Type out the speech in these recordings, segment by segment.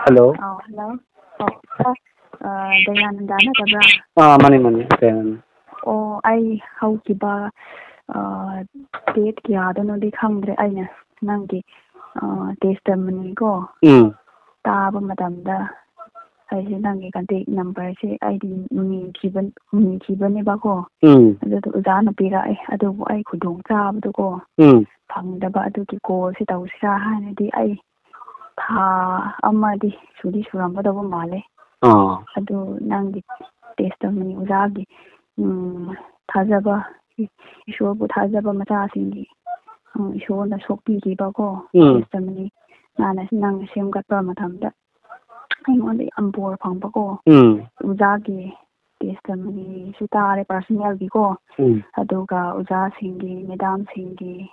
Hello. Hello. Dayananda tabra. Mani. Dayananda. I haukiba date kiyadano di khangdre aina nangi testimony ko. Taba madamda ai nangi contact number se ID mi kiban ba ko. Adu uzana pira adu ai khudong chabdu ko. Phangdaba adu ki ko se tawsira hanadi ai tha amadi sudi surambada ba male. Adu nangi testimony uzagi thajaba ishobu thajaba mata singi ishona sokpi ki ba ko testimony nana nang semgatpa matamda aingoni ampor phangba ko uzagi testimony sutare personal gi ko aduga uza singi madam singi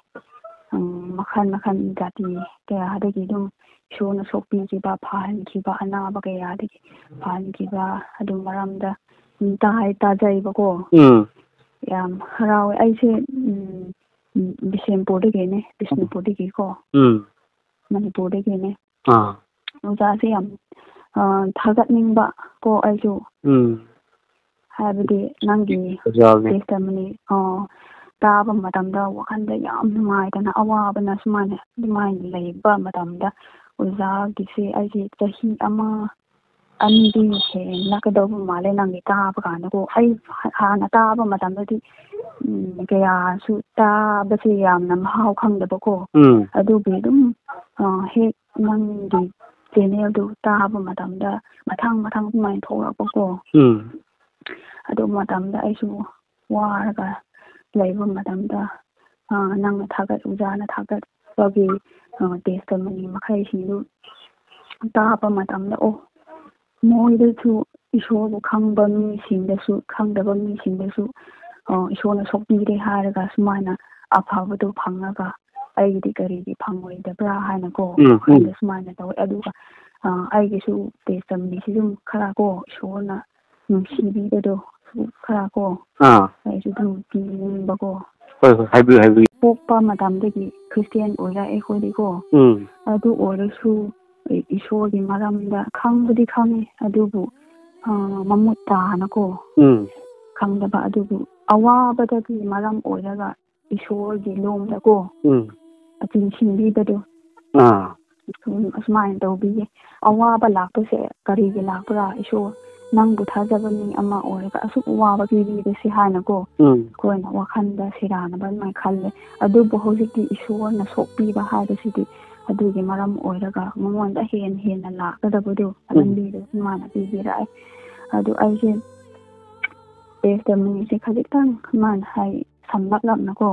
makhan jati kaya hadagi dum ishona sokpi ki ba phan ki ba ana ba kaya dagi phan ki ba adu maramda ta jai ba ko yam harawe aise Bishnupur de ko Manipur de ne uza se yam thagat ningba ko aisu habidi nangi testimony taba matamda wakanda yam numaitana awabana sumane dumai leiba matamda uza gise aise chahi ama andi he nakadabu male nangi taba kana ko ai hana taba matamda kaya su taba se yam nam hau khangdaba ko adu bi dum he nangi channel du taba matamda mathang mai thorapa ko adu matamda aisu waraga leiba matamda nang thagat uzana thagat bagi testimony makhai sindu taba matamda moidu chu ishobu khangba mi singdasu khangdaba mi singdasu ishona sokpire haraga sumana afabadu phangaga aigidi karigi phangoi-dabra haina ko sumana taw aduga aigisu testimony sidum khara ko ishona nungsibi-bado khara ko aisu dum pinba ko haibu pokpa matamdagi Christian oira ekhodi ko adu orasu ishori maramda khangdi khangi adubu mamutta na ko khangdaba adubu awabadagi maram oiraga ishori lomda ko atin singbi bado asmain tawbi awaba lakpase karigi lakpara isho nangbu thajaba mi ama oiraga asuk awaba pibida si hana ko koina wakhanda sirana ban mai khalle adubu hojiki ishorna sokpiba haibasidi adugi maram oiraga mamonda hena lakadabadu alambidu mana pibirai adu aise testimony se khajitang man hai samlaklapna ko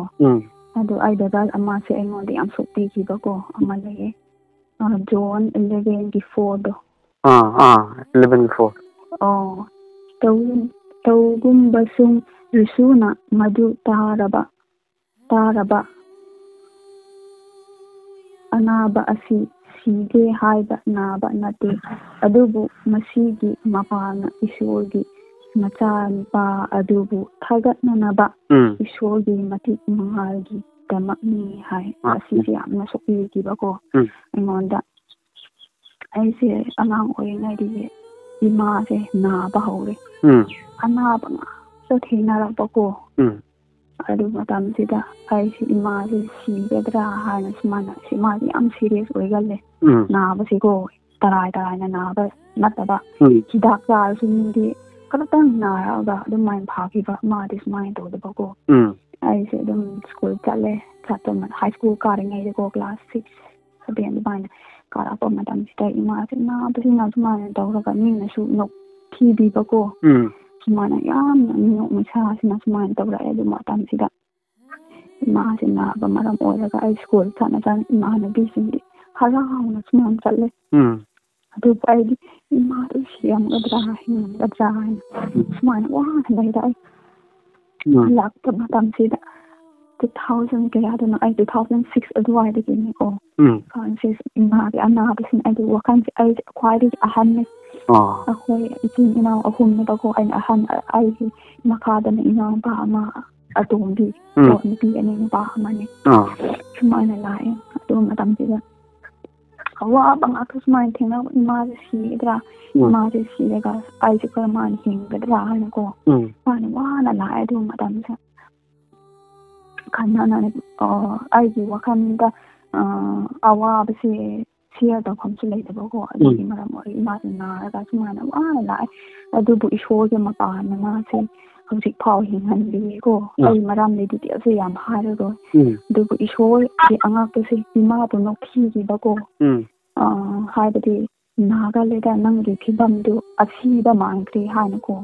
adu ai dadal ama se aingonde yam sokpi ki ba ko ama lege John 11:4 do 11:4 tawgumbasung rusuna madu taraba anaba asi sige haiba naba nate adubu masigi mapana isorgi macha adubu thagatnanaba isorgi mati mangalgi damakni hai asi yamna sokpi ki ba ko aingonda aise anang oinai di ima se naba hore anaba na so thina ra ba ko adu matam sida aisi ima se sigadra hana smana sima yam serious oigalle naba se ko tarai na naba nataba hidak sa sumdi kalatang naraga dum main phaki ba ma dis main to ba ko aise dum school chatle chatam high school karingai ko class 6 sabian bain kara pa matam sida ima se na ba sina sumana tawraga min su nok tv ba ko sumana yam nok misa sina sumana tawra edu matam sida ima sina ba maram oraga high school chana ima na bisindi harang sumana chatle adu pai ima du siam gadra sumana wa dai dai lak ta matam sida 2000 kaya do na 2006 adwai de ni ko conscious ima ga ana ba sin adu wakan si ai kwai ahan ne akhoi itin ina ahum ne ba ko ai ahan ai makada na ina ba ma atom di ko ni bi ani ba ma ne sumana lai adu matam sida ꯑꯋꯥꯕ ꯉꯥꯛꯇ ꯁꯨꯃꯥꯏꯅ ꯊꯦꯡꯅꯕ ꯏꯃꯥꯁꯦ ꯁꯤꯒꯗ꯭ꯔꯥ ꯏꯃꯥꯁꯦ ꯁꯤꯔꯒ ꯑꯩꯁꯦ ꯀꯔꯝꯃꯥꯏꯅ ꯍꯤꯡꯒꯗ꯭ꯔꯥ ꯍꯥꯏꯅꯀꯣ ꯃꯥꯅ ꯋꯥꯅ ꯂꯥꯛꯑꯦ ꯑꯗꯨ ꯃꯇꯝꯁꯦ ꯈꯟꯅꯅ ꯑꯩꯒꯤ ꯋꯥꯈꯜꯗ ꯑꯋꯥꯕꯁꯦ ꯁꯤꯌꯔ ꯇꯧꯐꯝꯁꯨ ꯂꯩꯇꯕꯀꯣ ꯑꯗꯨꯒꯤ ꯃꯔꯝ ꯑꯣꯏꯔꯒ ꯏꯃꯥꯁꯦ ꯅꯥꯔꯒ ꯁꯨꯃꯥꯏꯅ ꯋꯥꯅ ꯂꯥꯛꯑꯦ ꯑꯗꯨꯕꯨ ꯏꯁꯣꯔꯒꯤ ꯃꯄꯥꯟꯅ ꯃꯥꯁꯦ ꯍꯧꯖꯤꯛ ꯐꯥꯎ ꯍꯤꯡꯍꯟꯕꯤꯀꯣ ꯑꯩ ꯃꯔꯝꯗꯤ ꯗꯤꯇꯦꯜꯁꯦ ꯌꯥꯝ ꯍꯥꯏꯔꯔꯣꯏ ꯑꯗꯨꯕꯨ ꯏꯁꯣꯔꯒꯤ ꯑꯉꯥꯛꯄꯁꯦ ꯏꯃꯥꯕꯨ ꯅꯣꯛꯊꯤꯈꯤꯕꯀꯣ ꯍꯥꯏꯕꯗꯤ ꯅꯥꯒꯜꯂꯦꯗ ꯅꯪꯒꯤ ꯐꯤꯕꯝꯗꯨ ꯑꯁꯤꯕ ꯃꯥꯟꯈ꯭ꯔꯦ ꯍꯥꯏꯅꯀꯣ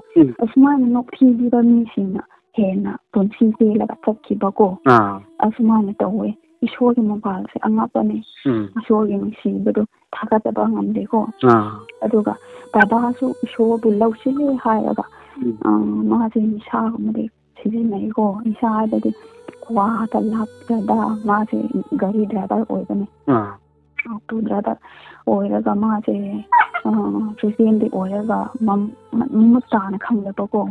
ꯑꯁꯨꯃꯥꯏꯅ ꯅꯣꯛꯊꯤꯈꯤꯕ ꯃꯤꯁꯤꯡꯅ ꯍꯦꯟꯅ ꯄꯨꯟꯁꯤ ꯄꯦꯜꯂꯒ ꯆꯠꯈꯤꯕꯀꯣ ꯑꯁꯨꯃꯥꯏꯅ ꯇꯧꯋꯦ ꯏꯁꯣꯔꯒꯤ ꯃꯄꯥꯜꯁꯦ ꯑꯉꯛꯄꯅꯦ ꯏꯁꯣꯔꯒꯤ ꯅꯨꯡꯁꯤꯕꯗꯣ ꯊꯥꯒꯠꯇꯕ ꯉꯝꯗꯦꯀꯣ ꯑꯗꯨꯒ ꯕꯕꯥꯁꯨ ꯏꯁꯣꯔꯕꯨ ꯂꯧꯁꯤꯜꯂꯦ ꯍꯥꯏꯔꯒ ꯃꯥꯁꯦ ꯅꯤꯁꯥꯒꯨꯝꯕꯗꯤ ꯁꯤꯖꯤꯟꯅꯩꯀꯣ ꯅꯤꯁꯥ ꯍꯥꯏꯕꯗꯤ ꯋꯥꯗ ꯂꯥꯛꯄꯗ ꯃꯥꯁꯦ ꯒꯥꯔꯤ ꯗ꯭ꯔꯥꯏꯚꯔ ꯑꯣꯏꯕꯅꯦ ꯑꯣꯇꯣ ꯗ꯭ꯔꯥꯏꯚꯔ ꯑꯣꯏꯔꯒ ꯃꯥꯁꯦ ꯈ꯭ꯔꯤꯁꯇꯦꯟꯗꯤ ꯑꯣꯏꯔꯒ ꯃꯃꯨꯠ ꯇꯥꯅ ꯈꯪꯗꯕꯀꯣ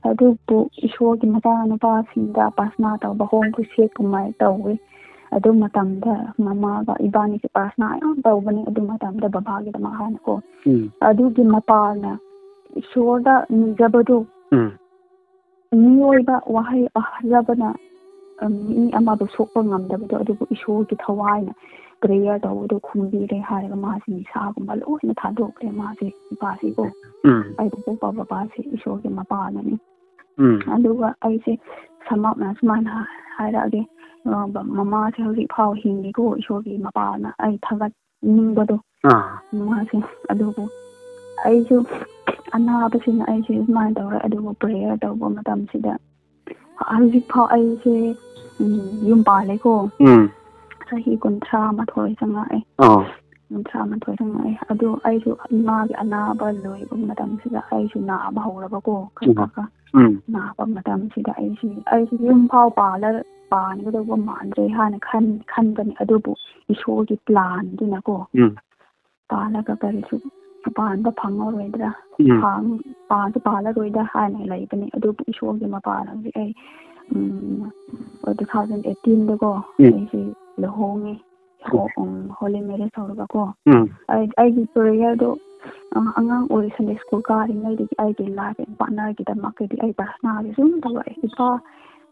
ꯑꯗꯨꯕꯨ ꯏꯁꯣꯔꯒꯤ ꯃꯆꯥꯅꯨꯄꯥꯁꯤꯡꯗ ꯄ꯭ꯔꯥꯊꯅꯥ ꯇꯧꯕ ꯍꯣꯝ ꯀ꯭ꯔꯨꯁꯦꯠꯀꯨꯝꯕ ꯇꯧꯋꯤ ꯑꯗꯨ ꯃꯇꯝꯗ ꯃꯃꯥꯒ ꯏꯕꯥꯅꯤꯁꯦ ꯄ꯭ꯔꯥꯊꯅꯥ ꯌꯥꯝ ꯇꯧꯕꯅꯦ ꯑꯗꯨ ꯃꯇꯝꯗ ꯕꯕꯥꯒꯤꯗꯃꯛ ꯍꯥꯏꯅꯀꯣ ꯑꯗꯨꯒꯤ ꯃꯄꯥꯅ ꯏꯁꯣꯔꯗ ꯅꯤꯖꯕꯗꯣ ꯃꯤꯑꯣꯏꯕ ꯋꯥꯍꯩ ꯐꯖꯕꯅ ꯃꯤ ꯑꯃꯕꯨ ꯁꯣꯛꯄ ꯉꯝꯗꯕꯗꯣ ꯑꯗꯨꯕꯨ ꯏꯁꯣꯔꯒꯤ ꯊꯋꯥꯏꯅ ꯄ꯭ꯔꯦꯌꯔ ꯇꯧꯕꯗꯣ ꯈꯨꯝꯕꯤꯔꯦ ꯍꯥꯏꯔꯒ ꯃꯥꯁꯤ ꯅꯤꯁꯥꯒꯨꯝꯕ ꯂꯣꯏꯅ ꯊꯥꯗꯣꯛꯈ꯭ꯔꯦ ꯃꯥꯁꯦ ꯏꯄꯥꯁꯤꯀꯣ ꯑꯩꯕꯨ ꯄꯣꯛꯄ ꯕꯕꯥꯁꯦ ꯏꯁꯣꯔꯒꯤ ꯃꯄꯥꯅꯅꯤ ꯑꯗꯨꯒ ꯑꯩꯁꯦ ꯁꯝꯃꯞꯅ ꯁꯨꯃꯥꯏꯅ ꯍꯥꯏꯔꯛꯑꯒꯦ ꯃꯃꯥꯁꯦ ꯍꯧꯖꯤꯛ ꯐꯥꯎ ꯍꯤꯡꯉꯤꯀꯣ ꯏꯁꯣꯔꯒꯤ ꯃꯄꯥꯅ ꯑꯩ ꯊꯥꯒꯠꯅꯤꯡꯕꯗꯣ ꯃꯃꯥꯁꯦ ꯑꯗꯨꯕꯨ ꯑꯩꯁꯨ ꯑꯅꯥꯕꯁꯤꯅ ꯑꯩꯁꯦ ꯁꯨꯃꯥꯏꯅ ꯇꯧꯔꯦ ꯑꯗꯨꯕꯨ ꯄ꯭ꯔꯦꯌꯔ ꯇꯧꯕ ꯃꯇꯝꯁꯤꯗ ꯍꯧꯖꯤꯛ ꯐꯥꯎ ꯑꯩꯁꯦ ꯌꯨꯝ ꯄꯥꯜꯂꯦꯀꯣ ꯆꯍꯤ 31 ꯆꯪꯉꯛꯑꯦ 31 ꯆꯪꯉꯛꯑꯦ ꯑꯗꯨ ꯑꯩꯁꯨ ꯏꯃꯥꯒꯤ ꯑꯅꯥꯕ ꯂꯣꯏꯕ ꯃꯇꯝꯁꯤꯗ ꯑꯩꯁꯨ ꯅꯥꯕ ꯍꯧꯔꯕꯀꯣ ꯈꯔ ꯅꯥꯕ ꯃꯇꯝꯁꯤꯗ ꯑꯩꯁꯨ ꯌꯨꯝ ꯐꯥꯎ ꯄꯥꯟꯒꯗꯧꯕ ꯃꯥꯟꯗ꯭ꯔꯦ ꯍꯥꯏꯅ ꯈꯟꯕꯅꯤ ꯑꯗꯨꯕꯨ ꯏꯁꯣꯔꯒꯤ ꯄ꯭ꯂꯥꯟꯗꯨꯅꯀꯣ ꯄꯥꯜꯂꯒ ꯀꯔꯤꯁꯨ ꯄꯥꯟꯕ ꯐꯪꯉꯔꯣꯏꯗ꯭ꯔꯥ ꯄꯥꯜꯂꯔꯣꯏꯗ꯭ꯔꯥ ꯍꯥꯏꯅ ꯂꯩꯕꯅꯤ ꯑꯗꯨꯕꯨ ꯏꯁꯣꯔꯒꯤ ꯃꯄꯥꯟ ꯍꯧꯖꯤꯛ ꯑꯩ 2018 ꯑꯩꯁꯦ ꯂꯨꯍꯣꯡꯉꯦ ꯍꯣꯂꯤ ꯃꯦꯔꯦꯖ ꯇꯧꯔꯒꯀꯣ ꯑꯩꯒꯤ ꯄ꯭ꯔꯦꯌꯔꯗꯣ ꯑꯉꯥꯡ ꯑꯣꯏ ꯁꯟꯗꯦ ꯁ꯭ꯀꯨꯜ ꯀꯥꯔꯤꯉꯩꯗꯒꯤ ꯑꯩꯒꯤ ꯂꯥꯏꯐ ꯄꯥꯔꯠꯅꯔꯒꯤꯗꯃꯛꯇꯗꯤ ꯑꯩ ꯄ꯭ꯔꯥꯊꯅꯥꯁꯦ ꯁꯨꯝ ꯇꯧꯔꯛꯑꯦ ꯏꯄꯥ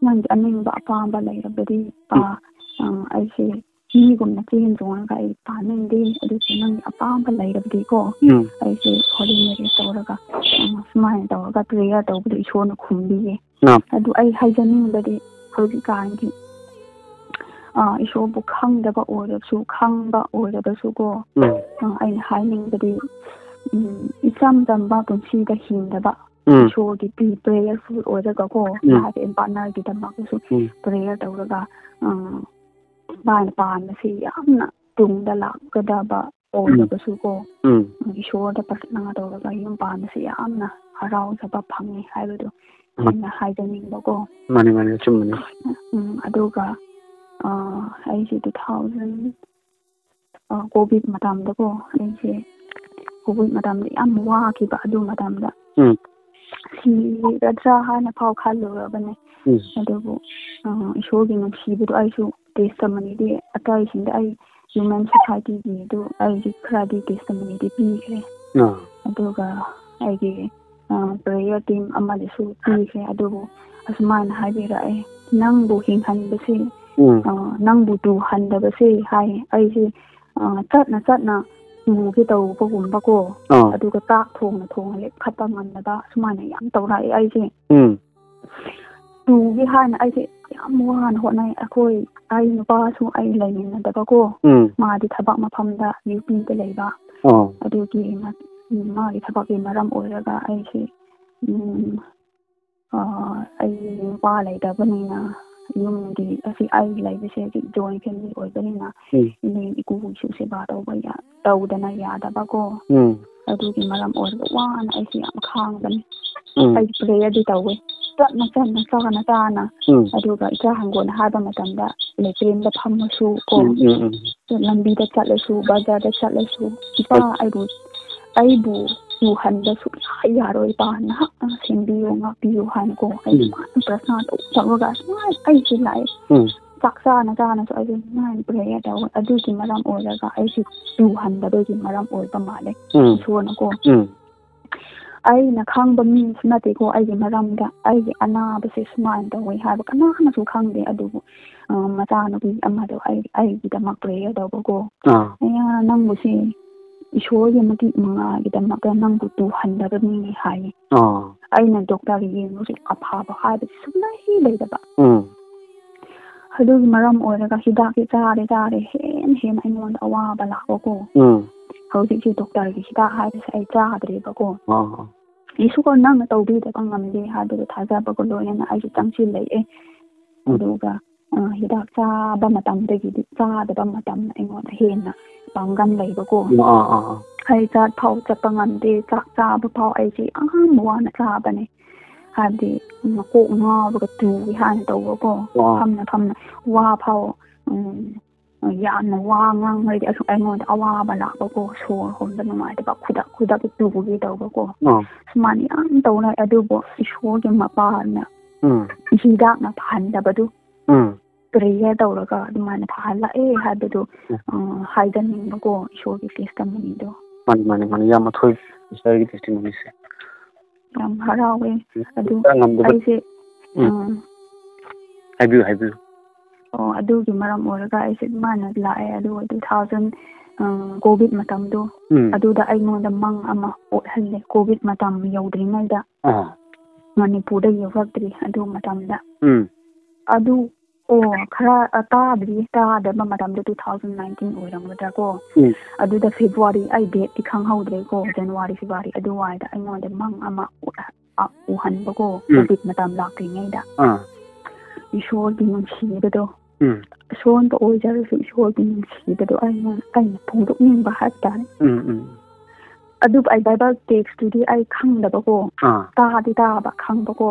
ꯅꯪꯒꯤ ꯑꯅꯤꯡꯕ ꯑꯄꯥꯝꯕ ꯂꯩꯔꯕꯗꯤ ꯑꯩꯁꯦ ꯃꯤꯒꯨꯝꯅ ꯆꯦꯟ ꯆꯣꯡꯉꯒ ꯑꯩ ꯄꯥꯅꯤꯡꯗꯦ ꯑꯗꯨꯁꯨ ꯅꯪꯒꯤ ꯑꯄꯥꯝꯕ ꯂꯩꯔꯕꯗꯤꯀꯣ ꯑꯩꯁꯦ ꯍꯣꯂꯤ ꯃꯦꯔꯦꯖ ꯇꯧꯔꯒ ꯁꯨꯃꯥꯏꯅ ꯇꯧꯔꯒ ꯄ꯭ꯔꯦꯌꯔ ꯇꯧꯕꯗꯣ ꯏꯁꯣꯔꯅ ꯈꯨꯝꯕꯤꯌꯦ ꯑꯗꯨ ꯑꯩ ꯍꯥꯏꯖꯅꯤꯡꯕꯗꯤ ꯍꯧꯖꯤꯛꯀꯥꯟꯒꯤ ꯏꯁꯣꯔꯕꯨ ꯈꯪꯗꯕ ꯑꯣꯏꯔꯕꯁꯨ ꯈꯪꯕ ꯑꯣꯏꯔꯕꯁꯨꯀꯣ ꯑꯩꯅ ꯍꯥꯏꯅꯤꯡꯕꯗꯤ ꯏꯆꯝ ꯆꯝꯕ ꯄꯨꯟꯁꯤꯗ ꯍꯤꯡꯗꯕ ꯏꯁꯣꯔꯒꯤ ꯄ꯭ꯔꯦꯌꯔꯐꯨꯜ ꯑꯣꯏꯔꯒꯀꯣ ꯂꯥꯏꯐ ꯄꯥꯔꯠꯅꯔꯒꯤꯗꯃꯛꯇꯁꯨ ꯄ꯭ꯔꯦꯌꯔ ꯇꯧꯔꯒ ꯃꯥꯅ ꯄꯥꯟꯕꯁꯤ ꯌꯥꯝꯅ ꯇꯨꯡꯗ ꯂꯥꯛꯀꯗꯕ ꯑꯣꯏꯔꯕꯁꯨꯀꯣ ꯏꯁꯣꯔꯗ ꯄ꯭ꯔꯥꯊꯅꯥ ꯇꯧꯔꯒ ꯌꯨꯝ ꯄꯥꯟꯕꯁꯤ ꯌꯥꯝꯅ ꯍꯔꯥꯎꯖꯕ ꯐꯪꯉꯤ ꯍꯥꯏꯕꯗꯣ ꯑꯩꯅ ꯍꯥꯏꯖꯅꯤꯡꯕꯀꯣ ꯃꯥꯅꯤ ꯆꯨꯝꯕꯅꯤ ꯑꯗꯨꯒ ꯑꯩꯁꯦ 2000 ꯀꯣꯚꯤꯗ ꯃꯇꯝꯗꯀꯣ ꯑꯩꯁꯦ ꯀꯣꯚꯤꯗ ꯃꯇꯝꯗ ꯌꯥꯝ ꯋꯥꯈꯤꯕ ꯑꯗꯨ ꯃꯇꯝꯗ ꯁꯤꯒꯗ꯭ꯔꯥ ꯍꯥꯏꯅ ꯐꯥꯎ ꯈꯜꯂꯨꯔꯕꯅꯦ ꯑꯗꯨꯕꯨ ꯏꯁꯣꯔꯒꯤ ꯅꯨꯡꯁꯤꯕꯗꯣ ꯑꯩꯁꯨ ꯇꯦꯁꯇꯃꯅꯤꯗꯤ ꯑꯇꯩꯁꯤꯡꯗ ꯑꯩ ꯍ꯭ꯌꯨꯃꯦꯟ ꯁꯣꯁꯥꯏꯇꯤꯒꯤꯗꯨ ꯑꯩꯒꯤ ꯈꯔꯗꯤ ꯇꯦꯁꯇꯃꯅꯤꯗꯤ ꯄꯤꯈ꯭ꯔꯦ ꯑꯗꯨꯒ ꯑꯩꯒꯤ ꯄ꯭ꯔꯦꯌꯔ ꯇꯤꯝ ꯑꯃꯗꯁꯨ ꯄꯤꯈ꯭ꯔꯦ ꯑꯗꯨꯕꯨ ꯑꯁꯨꯃꯥꯏꯅ ꯍꯥꯏꯕꯤꯔꯛꯑꯦ ꯅꯪꯕꯨ ꯍꯤꯡꯍꯟꯕꯁꯦ ꯅꯪꯕꯨ ꯇꯨꯍꯟꯗꯕꯁꯦ ꯍꯥꯏ ꯑꯩꯁꯦ ꯆꯠꯅ ꯇꯨꯒꯦ ꯇꯧꯕꯒꯨꯝꯕꯀꯣ ꯑꯗꯨꯒ ꯆꯥꯛ ꯊꯣꯡꯅ ꯂꯦꯞꯈꯠꯄ ꯉꯝꯗꯕ ꯁꯨꯃꯥꯏꯅ ꯌꯥꯝ ꯇꯧꯔꯛꯑꯦ ꯑꯩꯁꯦ ꯇꯨꯒꯦ ꯍꯥꯏꯅ ꯑꯩꯁꯦ ꯌꯥꯝ ꯋꯥꯅ ꯍꯣꯠꯅꯩ ꯑꯩ ꯅꯨꯄꯥꯁꯨ ꯑꯩ ꯂꯩꯃꯤꯟꯅꯗꯕꯀꯣ ꯃꯥꯗꯤ ꯊꯕꯛ ꯃꯐꯝꯗ UPꯗ ꯂꯩꯕ ꯑꯗꯨꯒꯤ ꯃꯥꯒꯤ ꯊꯕꯛꯀꯤ ꯃꯔꯝ ꯑꯣꯏꯔꯒ ꯑꯩꯁꯦ ꯑꯩ ꯅꯨꯄꯥ ꯂꯩꯇꯕꯅꯤꯅ ꯌꯨꯝꯒꯤ ꯑꯩ ꯂꯩꯕꯁꯦ ꯖꯣꯏꯟ ꯐꯦꯃꯤꯂꯤ ꯑꯣꯏꯕꯅꯤꯅ ꯏꯅꯦ ꯏꯀꯨꯁꯨ ꯁꯦꯕꯥ ꯇꯧꯗꯅ ꯌꯥꯗꯕꯀꯣ ꯑꯗꯨꯒꯤ ꯃꯔꯝ ꯑꯣꯏꯔꯒ ꯋꯥꯅ ꯑꯩꯁꯦ ꯌꯥꯝ ꯈꯥꯡꯕꯅꯤ ꯑꯩ ꯄ꯭ꯔꯦꯌꯔꯗꯤ ꯇꯧꯋꯦ ꯆꯥꯅ ꯑꯗꯨꯒ ꯏꯆꯥ ꯍꯪꯒꯣꯟ ꯍꯥꯏꯕ ꯃꯇꯝꯗ ꯂꯦꯇ꯭ꯔꯤꯟꯗ ꯐꯝꯃꯁꯨ ꯀꯣ ꯂꯝꯕꯤꯗ ꯆꯠꯂꯁꯨ ꯕꯖꯥꯔꯗ ꯆꯠꯂꯁꯨ ꯏꯄꯥ ꯑꯩꯕꯨ ꯇꯨꯍꯟꯕ ꯁꯨꯛꯌꯥ ꯌꯥꯔꯣꯏ ꯏꯄꯥ ꯅꯍꯥꯛꯅ ꯁꯦꯝꯕꯤꯌꯨ ꯉꯥꯛꯄꯤꯌꯨ ꯍꯥꯏꯅꯀꯣ ꯑꯩ ꯄ꯭ꯔꯥꯊꯅꯥ ꯇꯧꯔꯒ ꯑꯁꯨꯃꯥꯏꯅ ꯑꯩꯁꯦ ꯂꯥꯛꯑꯦ ꯆꯥꯛ ꯆꯥꯅꯁꯨ ꯑꯩꯁꯦ ꯁꯨꯃꯥꯏꯅ ꯄ꯭ꯔꯦꯌꯔ ꯇꯧꯋꯦ ꯑꯗꯨꯒꯤ ꯃꯔꯝ ꯑꯣꯏꯔꯒ ꯑꯩꯁꯦ ꯇꯨꯍꯟꯕꯗꯨꯒꯤ ꯃꯔꯝ ꯑꯣꯏꯕ ꯃꯥꯜꯂꯦ ꯏꯁꯣꯔꯅꯀꯣ ꯑꯩꯅ ꯈꯪꯕ ꯃꯤꯁꯨ ꯅꯠꯇꯦꯀꯣ ꯑꯩꯒꯤ ꯃꯔꯝꯗ ꯑꯩꯒꯤ ꯑꯅꯥꯕꯁꯦ ꯁꯨꯃꯥꯏꯅ ꯇꯧꯋꯦ ꯍꯥꯏꯕ ꯀꯅꯥꯅꯁꯨ ꯈꯪꯗꯦ ꯑꯗꯨꯕꯨ ꯃꯆꯥꯅꯨꯄꯤ ꯑꯃꯗꯣ ꯑꯩꯒꯤꯗꯃꯛ ꯄ꯭ꯔꯦꯌꯔ ꯇꯧꯕꯀꯣ ꯅꯪꯕꯨꯁꯦ ꯏꯁꯣꯔꯒꯤ ꯃꯇꯤꯛ ꯃꯉꯥꯒꯤꯗꯃꯛꯇ ꯅꯪꯕꯨ ꯇꯨꯍꯟꯗꯕꯅꯤ ꯍꯥꯏꯌꯦ ꯑꯩꯅ ꯗꯣꯛꯇꯔ ꯌꯦꯡꯕꯁꯦ ꯑꯐꯕ ꯍꯥꯏꯕꯁꯤ ꯁꯨꯡꯂꯩ ꯂꯩꯇꯕ ꯑꯗꯨꯒꯤ ꯃꯔꯝ ꯑꯣꯏꯔꯒ ꯍꯤꯗꯥꯛꯁꯤ ꯆꯥꯔꯦ ꯍꯦꯟꯅ ꯑꯩꯉꯣꯟꯗ ꯑꯋꯥꯕ ꯂꯥꯛꯄꯀꯣ ꯍꯧꯖꯤꯛꯁꯤ ꯗꯣꯛꯇꯔꯒꯤ ꯍꯤꯗꯥꯛ ꯍꯥꯏꯕꯁꯦ ꯑꯩ ꯆꯥꯗ꯭ꯔꯦꯕꯀꯣ ꯏꯁꯣꯔ ꯅꯪꯅ ꯇꯧꯕꯤꯗꯕ ꯉꯝꯗꯦ ꯍꯥꯏꯕꯗꯣ ꯊꯥꯖꯕꯒ ꯂꯣꯏꯅꯅ ꯑꯩꯁꯨ ꯆꯪꯁꯤꯜꯂꯛꯑꯦ ꯑꯗꯨꯒ ꯍꯤꯗꯥꯛ ꯆꯥꯕ ꯃꯇꯝꯗꯒꯤꯗꯤ ꯆꯥꯗꯕ ꯃꯇꯝꯗ ꯑꯩꯉꯣꯟꯗ ꯍꯦꯟꯅ ꯄꯥꯡꯒꯜ ꯂꯩꯕꯀꯣ ꯑꯩ ꯆꯥꯛ ꯐꯥꯎ ꯆꯠꯄ ꯉꯝꯗꯦ ꯆꯥꯛ ꯆꯥꯕ ꯐꯥꯎ ꯑꯩꯁꯦ ꯌꯥꯝ ꯋꯥꯅ ꯆꯥꯕꯅꯦ ꯍꯥꯏꯕꯗꯤ ꯃꯀꯣꯛ ꯉꯥꯎꯔꯒ ꯇꯨꯒꯦ ꯍꯥꯏꯅ ꯇꯧꯕꯀꯣ ꯐꯝꯅ ꯋꯥ ꯐꯥꯎ ꯌꯥꯝꯅ ꯋꯥ ꯉꯥꯡꯉꯗꯤ ꯑꯩꯉꯣꯟꯗ ꯑꯋꯥꯕ ꯂꯥꯛꯄꯀꯣ ꯁꯣꯔ ꯍꯣꯟꯕ ꯅꯨꯡꯉꯥꯏꯇꯕ ꯈꯨꯗꯛꯇ ꯇꯨꯒꯦ ꯇꯧꯕꯀꯣ ꯁꯨꯃꯥꯏꯅ ꯌꯥꯝ ꯇꯧꯅꯩ ꯑꯗꯨꯕꯨ ꯏꯁꯣꯔꯒꯤ ꯃꯄꯥꯅ ꯍꯤꯗꯥꯛꯅ ꯐꯍꯟꯗꯕꯗꯨ ꯄ꯭ꯔꯦꯌꯔ ꯇꯧꯔꯒ ꯑꯗꯨꯃꯥꯏꯅ ꯐꯍꯜꯂꯛꯑꯦ ꯍꯥꯏꯕꯗꯨ ꯍꯥꯏꯖꯅꯤꯡꯕꯀꯣ ꯏꯁꯣꯔꯒꯤ ꯇꯦꯁꯇꯤꯃꯣꯅꯤꯗꯣ ꯃꯥꯅꯤ ꯌꯥꯝ ꯑꯊꯣꯏ ꯏꯁꯣꯔꯒꯤ ꯇꯦꯁꯇꯤꯃꯣꯅꯤꯁꯦ ꯌꯥꯝ ꯍꯔꯥꯎꯋꯦ ꯑꯗꯨ ꯑꯩꯁꯦ ꯍꯥꯏꯕꯤꯌꯨ ꯑꯗꯨꯒꯤ ꯃꯔꯝ ꯑꯣꯏꯔꯒ ꯑꯩꯁꯦ ꯑꯗꯨꯃꯥꯏꯅ ꯂꯥꯛꯑꯦ ꯑꯗꯨꯒ 2000 ꯀꯣꯚꯤꯗ ꯃꯇꯝꯗꯣ ꯑꯗꯨꯗ ꯑꯩꯉꯣꯟꯗ ꯃꯪ ꯑꯃ ꯑꯣꯠꯍꯜꯂꯦ ꯀꯣꯚꯤꯗ ꯃꯇꯝ ꯌꯧꯗ꯭ꯔꯤꯉꯩꯗ ꯃꯅꯤꯄꯨꯔꯗ ꯌꯧꯔꯛꯇ꯭ꯔꯤ ꯑꯗꯨ ꯃꯇꯝꯗ ꯑꯗꯨ ꯈꯔ ꯇꯥꯗꯕ ꯃꯇꯝꯗ 2019 ꯑꯣꯏꯔꯝꯒꯗ꯭ꯔꯥꯀꯣ ꯑꯗꯨꯗ ꯐꯦꯕ꯭ꯔꯨꯋꯥꯔꯤ ꯑꯩ ꯗꯦꯠꯇꯤ ꯈꯪꯍꯧꯗ꯭ꯔꯦꯀꯣ ꯖꯅꯋꯥꯔꯤ ꯐꯦꯕ꯭ꯔꯨꯋꯥꯔꯤ ꯑꯗꯨꯋꯥꯏꯗ ꯑꯩꯉꯣꯟꯗ ꯃꯪ ꯑꯃ ꯎꯍꯟꯕꯀꯣ ꯀꯣꯚꯤꯗ ꯃꯇꯝ ꯂꯥꯛꯇ꯭ꯔꯤꯉꯩꯗ ꯏꯁꯣꯔꯒꯤ ꯅꯨꯡꯁꯤꯕꯗꯣ ꯑꯁꯣꯟꯕ ꯑꯣꯏꯖꯔꯁꯨ ꯏꯁꯣꯔꯒꯤ ꯅꯨꯡꯁꯤꯕꯗꯣ ꯑꯩꯅ ꯐꯣꯡꯗꯣꯛꯅꯤꯡꯕ ꯍꯥꯏꯕ ꯇꯥꯔꯦ ꯑꯗꯨꯕꯨ ꯑꯩ ꯕꯥꯏꯕꯜ ꯇꯦꯛꯁꯇꯨꯗꯤ ꯑꯩ ꯈꯪꯗꯕꯀꯣ ꯇꯥꯗꯤ ꯇꯥꯕ ꯈꯪꯕꯀꯣ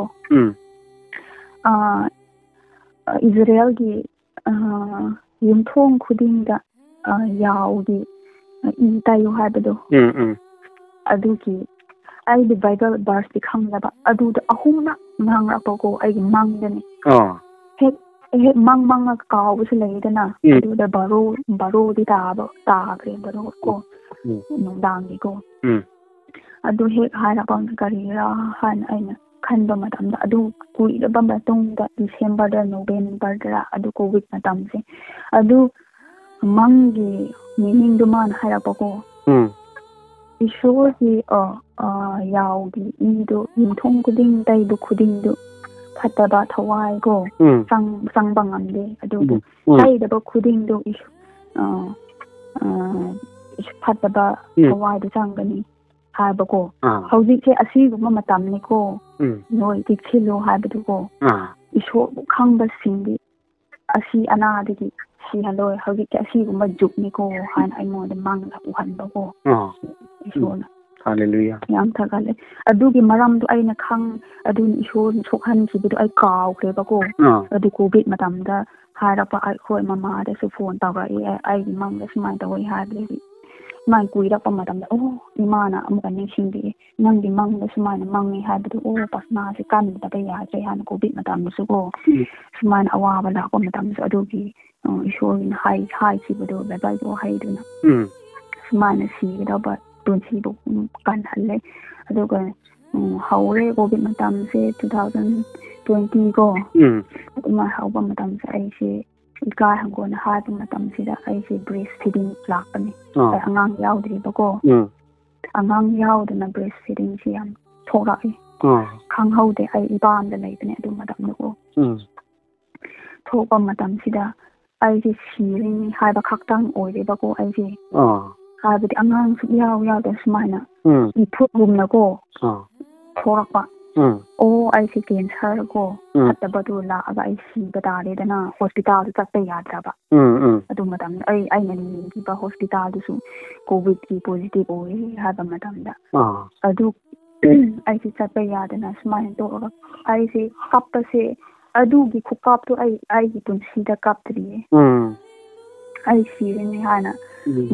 ꯏꯖꯔꯦꯜꯒꯤ ꯌꯨꯝꯊꯣꯡ ꯈꯨꯗꯤꯡꯗ ꯌꯥꯎꯒꯤ ꯏ ꯇꯩꯌꯨ ꯍꯥꯏꯕꯗꯣ ꯑꯗꯨꯒꯤ ꯑꯩꯗꯤ ꯕꯥꯏꯕꯜ ꯚꯔꯁꯇꯤ ꯈꯪꯗꯕ ꯑꯗꯨꯗ ꯑꯍꯨꯝꯔꯛ ꯉꯥꯡꯔꯛꯄꯀꯣ ꯑꯩꯒꯤ ꯃꯪꯗꯅꯤ ꯍꯦꯛ ꯃꯪꯉꯒ ꯀꯥꯎꯕꯁꯨ ꯂꯩꯗꯅ ꯑꯗꯨꯗ ꯕꯥꯔꯣꯗꯤ ꯇꯥꯈ꯭ꯔꯦ ꯕꯥꯔꯣ ꯅꯨꯡꯗꯥꯡꯒꯤꯀꯣ ꯑꯗꯨ ꯍꯦꯛ ꯍꯥꯏꯔꯛꯄ ꯀꯔꯤꯔꯥ ꯍꯥꯏꯅ ꯑꯩꯅ ꯈꯟꯕ ꯃꯇꯝꯗ ꯑꯗꯨ ꯀꯨꯏꯔꯕ ꯃꯇꯨꯡꯗ ꯗꯤꯁꯦꯝꯕꯔꯗ ꯅꯣꯕꯦꯝꯕꯔꯗ ꯑꯗꯨ ꯀꯣꯚꯤꯗ ꯃꯇꯝꯁꯦ ꯑꯗꯨ ꯃꯪꯒꯤ ꯃꯤꯅꯤꯡꯗꯣ ꯃꯥꯅ ꯍꯥꯏꯔꯛꯄꯀꯣ ꯏꯁꯣꯔꯒꯤ ꯌꯥꯎꯒꯤ ꯏꯗꯣ ꯌꯨꯝꯊꯣꯡ ꯈꯨꯗꯤꯡ ꯇꯩꯕ ꯈꯨꯗꯤꯡꯗꯣ ꯐꯠꯇꯕ ꯊꯋꯥꯏꯀꯣ ꯆꯪꯕ ꯉꯝꯗꯦ ꯑꯗꯨꯕꯨ ꯇꯩꯗꯕ ꯈꯨꯗꯤꯡꯗꯣ ꯐꯠꯇꯕ ꯊꯋꯥꯏꯗꯣ ꯆꯪꯒꯅꯤ ꯍꯥꯏꯕꯀꯣ ꯍꯧꯖꯤꯛꯁꯦ ꯑꯁꯤꯒꯨꯝꯕ ꯃꯇꯝꯅꯤꯀꯣ ꯅꯣꯏ ꯆꯦꯛꯁꯤꯜꯂꯣ ꯍꯥꯏꯕꯗꯨꯀꯣ ꯏꯁꯣꯔꯕꯨ ꯈꯪꯕꯁꯤꯡꯗꯤ ꯑꯁꯤ ꯑꯅꯥꯗꯒꯤ ꯁꯤꯍꯜꯂꯣꯏ ꯍꯧꯖꯤꯛꯇꯤ ꯑꯁꯤꯒꯨꯝꯕ ꯖꯨꯛꯅꯤꯀꯣ ꯍꯥꯏꯅ ꯑꯩꯉꯣꯟꯗ ꯃꯪꯗ ꯎꯍꯟꯕꯀꯣ ꯏꯁꯣꯔꯅ ꯌꯥꯝ ꯊꯥꯒꯠꯂꯦ ꯑꯗꯨꯒꯤ ꯃꯔꯝꯗꯣ ꯑꯩꯅ ꯑꯗꯨꯅ ꯏꯁꯣꯔꯅ ꯁꯣꯛꯍꯟꯈꯤꯕꯗꯣ ꯑꯩ ꯀꯥꯎꯈ꯭ꯔꯦꯕꯀꯣ ꯑꯗꯨ ꯀꯣꯚꯤꯗ ꯃꯇꯝꯗ ꯍꯥꯏꯔꯛꯄ ꯑꯩꯈꯣꯏ ꯃꯃꯥꯗꯁꯨ ꯐꯣꯟ ꯇꯧꯔꯛꯏ ꯑꯩꯒꯤ ꯃꯪꯗ ꯁꯨꯃꯥꯏꯅ ꯇꯧꯋꯤ ꯍꯥꯏꯕꯗꯒꯤ ꯁꯨꯃꯥꯏꯅ ꯀꯨꯏꯔꯛꯄ ꯃꯇꯝꯗ ꯏꯃꯥꯅ ꯑꯃꯨꯛꯀ ꯅꯤꯡꯁꯤꯡꯕꯤꯑꯦ ꯅꯪꯒꯤ ꯃꯪꯗ ꯁꯨꯃꯥꯏꯅ ꯃꯪꯉꯤ ꯍꯥꯏꯕꯗꯨ ꯄꯥꯁꯅꯥꯁꯦ ꯀꯟꯗꯕ ꯌꯥꯗ꯭ꯔꯦ ꯍꯥꯏꯅ ꯀꯣꯚꯤꯗ ꯃꯇꯝꯗꯁꯨꯀꯣ ꯁꯨꯃꯥꯏꯅ ꯑꯋꯥꯕ ꯂꯥꯛꯄ ꯃꯇꯝꯗꯁꯨ ꯑꯗꯨꯒꯤ ꯏꯁꯣꯔꯅ ꯍꯥꯏꯈꯤꯕꯗꯣ ꯕꯥꯏꯕꯜꯒꯤ ꯋꯥꯍꯩꯗꯨꯅ ꯁꯨꯃꯥꯏꯅ ꯁꯤꯒꯗꯧꯕ ꯄꯨꯟꯁꯤꯕꯨ ꯀꯟꯍꯜꯂꯦ ꯑꯗꯨꯒ ꯍꯧꯔꯦ ꯀꯣꯚꯤꯗ ꯃꯇꯝꯁꯦ 2020 ꯀꯣ ꯑꯗꯨꯃꯥꯏꯅ ꯍꯧꯕ ꯃꯇꯝꯁꯦ ꯑꯩꯁꯦ ꯏꯀꯥꯏ ꯍꯪꯒꯣꯏꯅ ꯍꯥꯏꯕ ꯃꯇꯝꯁꯤꯗ ꯑꯩꯁꯦ ꯕ꯭ꯔꯦꯁ ꯐꯤꯗꯤꯡ ꯂꯥꯛꯄꯅꯤ ꯑꯩ ꯑꯉꯥꯡ ꯌꯥꯎꯗ꯭ꯔꯤꯕꯀꯣ ꯑꯉꯥꯡ ꯌꯥꯎꯗꯅ ꯕ꯭ꯔꯦꯁ ꯐꯤꯗꯤꯡꯁꯤ ꯌꯥꯝ ꯊꯣꯛꯂꯛꯏ ꯈꯪꯍꯧꯗꯦ ꯑꯩ ꯏꯄꯥꯝꯗ ꯂꯩꯕꯅꯦ ꯑꯗꯨ ꯃꯇꯝꯗꯀꯣ ꯊꯣꯛꯄ ꯃꯇꯝꯁꯤꯗ ꯑꯩꯁꯦ ꯁꯤꯔꯤꯅꯤ ꯍꯥꯏꯕ ꯈꯛꯇꯪ ꯑꯣꯏꯔꯦꯕꯀꯣ ꯑꯩꯁꯦ ꯍꯥꯏꯕꯗꯤ ꯑꯉꯥꯡ ꯌꯥꯎꯗ ꯁꯨꯃꯥꯏꯅ ꯏꯐꯨꯠꯒꯨꯝꯅꯀꯣ ꯊꯣꯛꯂꯛꯄ ꯑꯩꯁꯦ ꯀꯦꯟꯁꯔꯀꯣ ꯐꯠꯇꯕꯗꯨ ꯂꯥꯛꯑꯒ ꯑꯩ ꯁꯤꯕ ꯇꯥꯔꯦꯗꯅ ꯍꯣꯁꯄꯤꯇꯥꯜꯗ ꯆꯠꯄ ꯌꯥꯗ꯭ꯔꯕ ꯑꯗꯨ ꯃꯇꯝꯗ ꯑꯩꯅ ꯌꯦꯡꯈꯤꯕ ꯍꯣꯁꯄꯤꯇꯥꯜꯗꯨꯁꯨ ꯀꯣꯚꯤꯗꯀꯤ ꯄꯣꯖꯤꯇꯤꯚ ꯑꯣꯏ ꯍꯥꯏꯕ ꯃꯇꯝꯗ ꯑꯗꯨ ꯑꯩꯁꯦ ꯆꯠꯄ ꯌꯥꯗꯅ ꯁꯨꯃꯥꯏꯅ ꯇꯧꯔꯒ ꯑꯩꯁꯦ ꯀꯞꯄꯁꯦ ꯑꯗꯨꯒꯤ ꯈꯨꯀꯥꯞꯇꯣ ꯑꯩꯒꯤ ꯄꯨꯟꯁꯤꯗ ꯀꯥꯞꯇ꯭ꯔꯤꯌꯦ ꯑꯩ ꯁꯤꯔꯅꯤ ꯍꯥꯏꯅ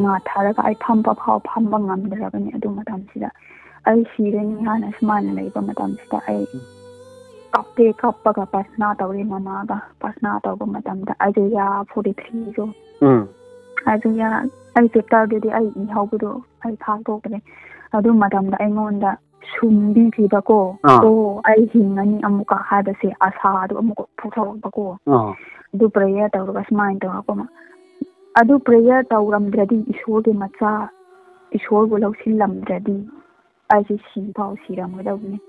ꯉꯥꯊꯔꯒ ꯑꯩ ꯐꯝꯕ ꯉꯝꯗ꯭ꯔꯕꯅꯤ ꯑꯗꯨ ꯃꯇꯝꯁꯤꯗ ꯑꯩ ꯁꯤꯔꯅꯤ ꯍꯥꯏꯅ ꯁꯨꯃꯥꯏꯅ ꯂꯩꯕ ꯃꯇꯝꯁꯤꯗ ꯑꯩ ꯀꯞꯄꯒ ꯄ꯭ꯔꯊꯅꯥ ꯇꯧꯔꯦ ꯃꯃꯥꯒ ꯄ꯭ꯔꯊꯅꯥ ꯇꯧꯕ ꯃꯇꯝꯗ ꯑꯥꯏꯖꯌꯥ 43ꯗꯣ ꯑꯥꯏꯖꯌꯥ ꯑꯩ ꯆꯦꯞꯇꯔꯗꯨꯗꯤ ꯑꯩ ꯏꯍꯧꯕꯗꯣ ꯑꯩ ꯐꯥꯛꯇꯣꯛꯇ꯭ꯔꯦ ꯑꯗꯨ ꯃꯇꯝꯗ ꯑꯩꯉꯣꯟꯗ ꯁꯨꯝꯕꯤꯈꯤꯕꯀꯣ ꯑꯩ ꯍꯤꯡꯉꯅꯤ ꯑꯃꯨꯛꯀ ꯍꯥꯏꯕꯁꯦ ꯑꯁꯥꯗꯣ ꯑꯃꯨꯛꯀ ꯄꯨꯊꯣꯔꯛꯄꯀꯣ ꯑꯗꯨ ꯄ꯭ꯔꯦꯌꯔ ꯇꯧꯔꯒ ꯁꯨꯃꯥꯏꯅ ꯇꯧꯔꯛꯄ ꯑꯗꯨ ꯄ꯭ꯔꯦꯌꯔ ꯇꯧꯔꯝꯗ꯭ꯔꯗꯤ ꯏꯁꯣꯔꯒꯤ ꯃꯆꯥ ꯏꯁꯣꯔꯕꯨ ꯂꯧꯁꯤꯜꯂꯝꯗ꯭ꯔꯗꯤ ꯑꯩꯁꯦ ꯁꯤꯐꯥꯎ ꯁꯤꯔꯝꯒꯗꯧꯕꯅꯤ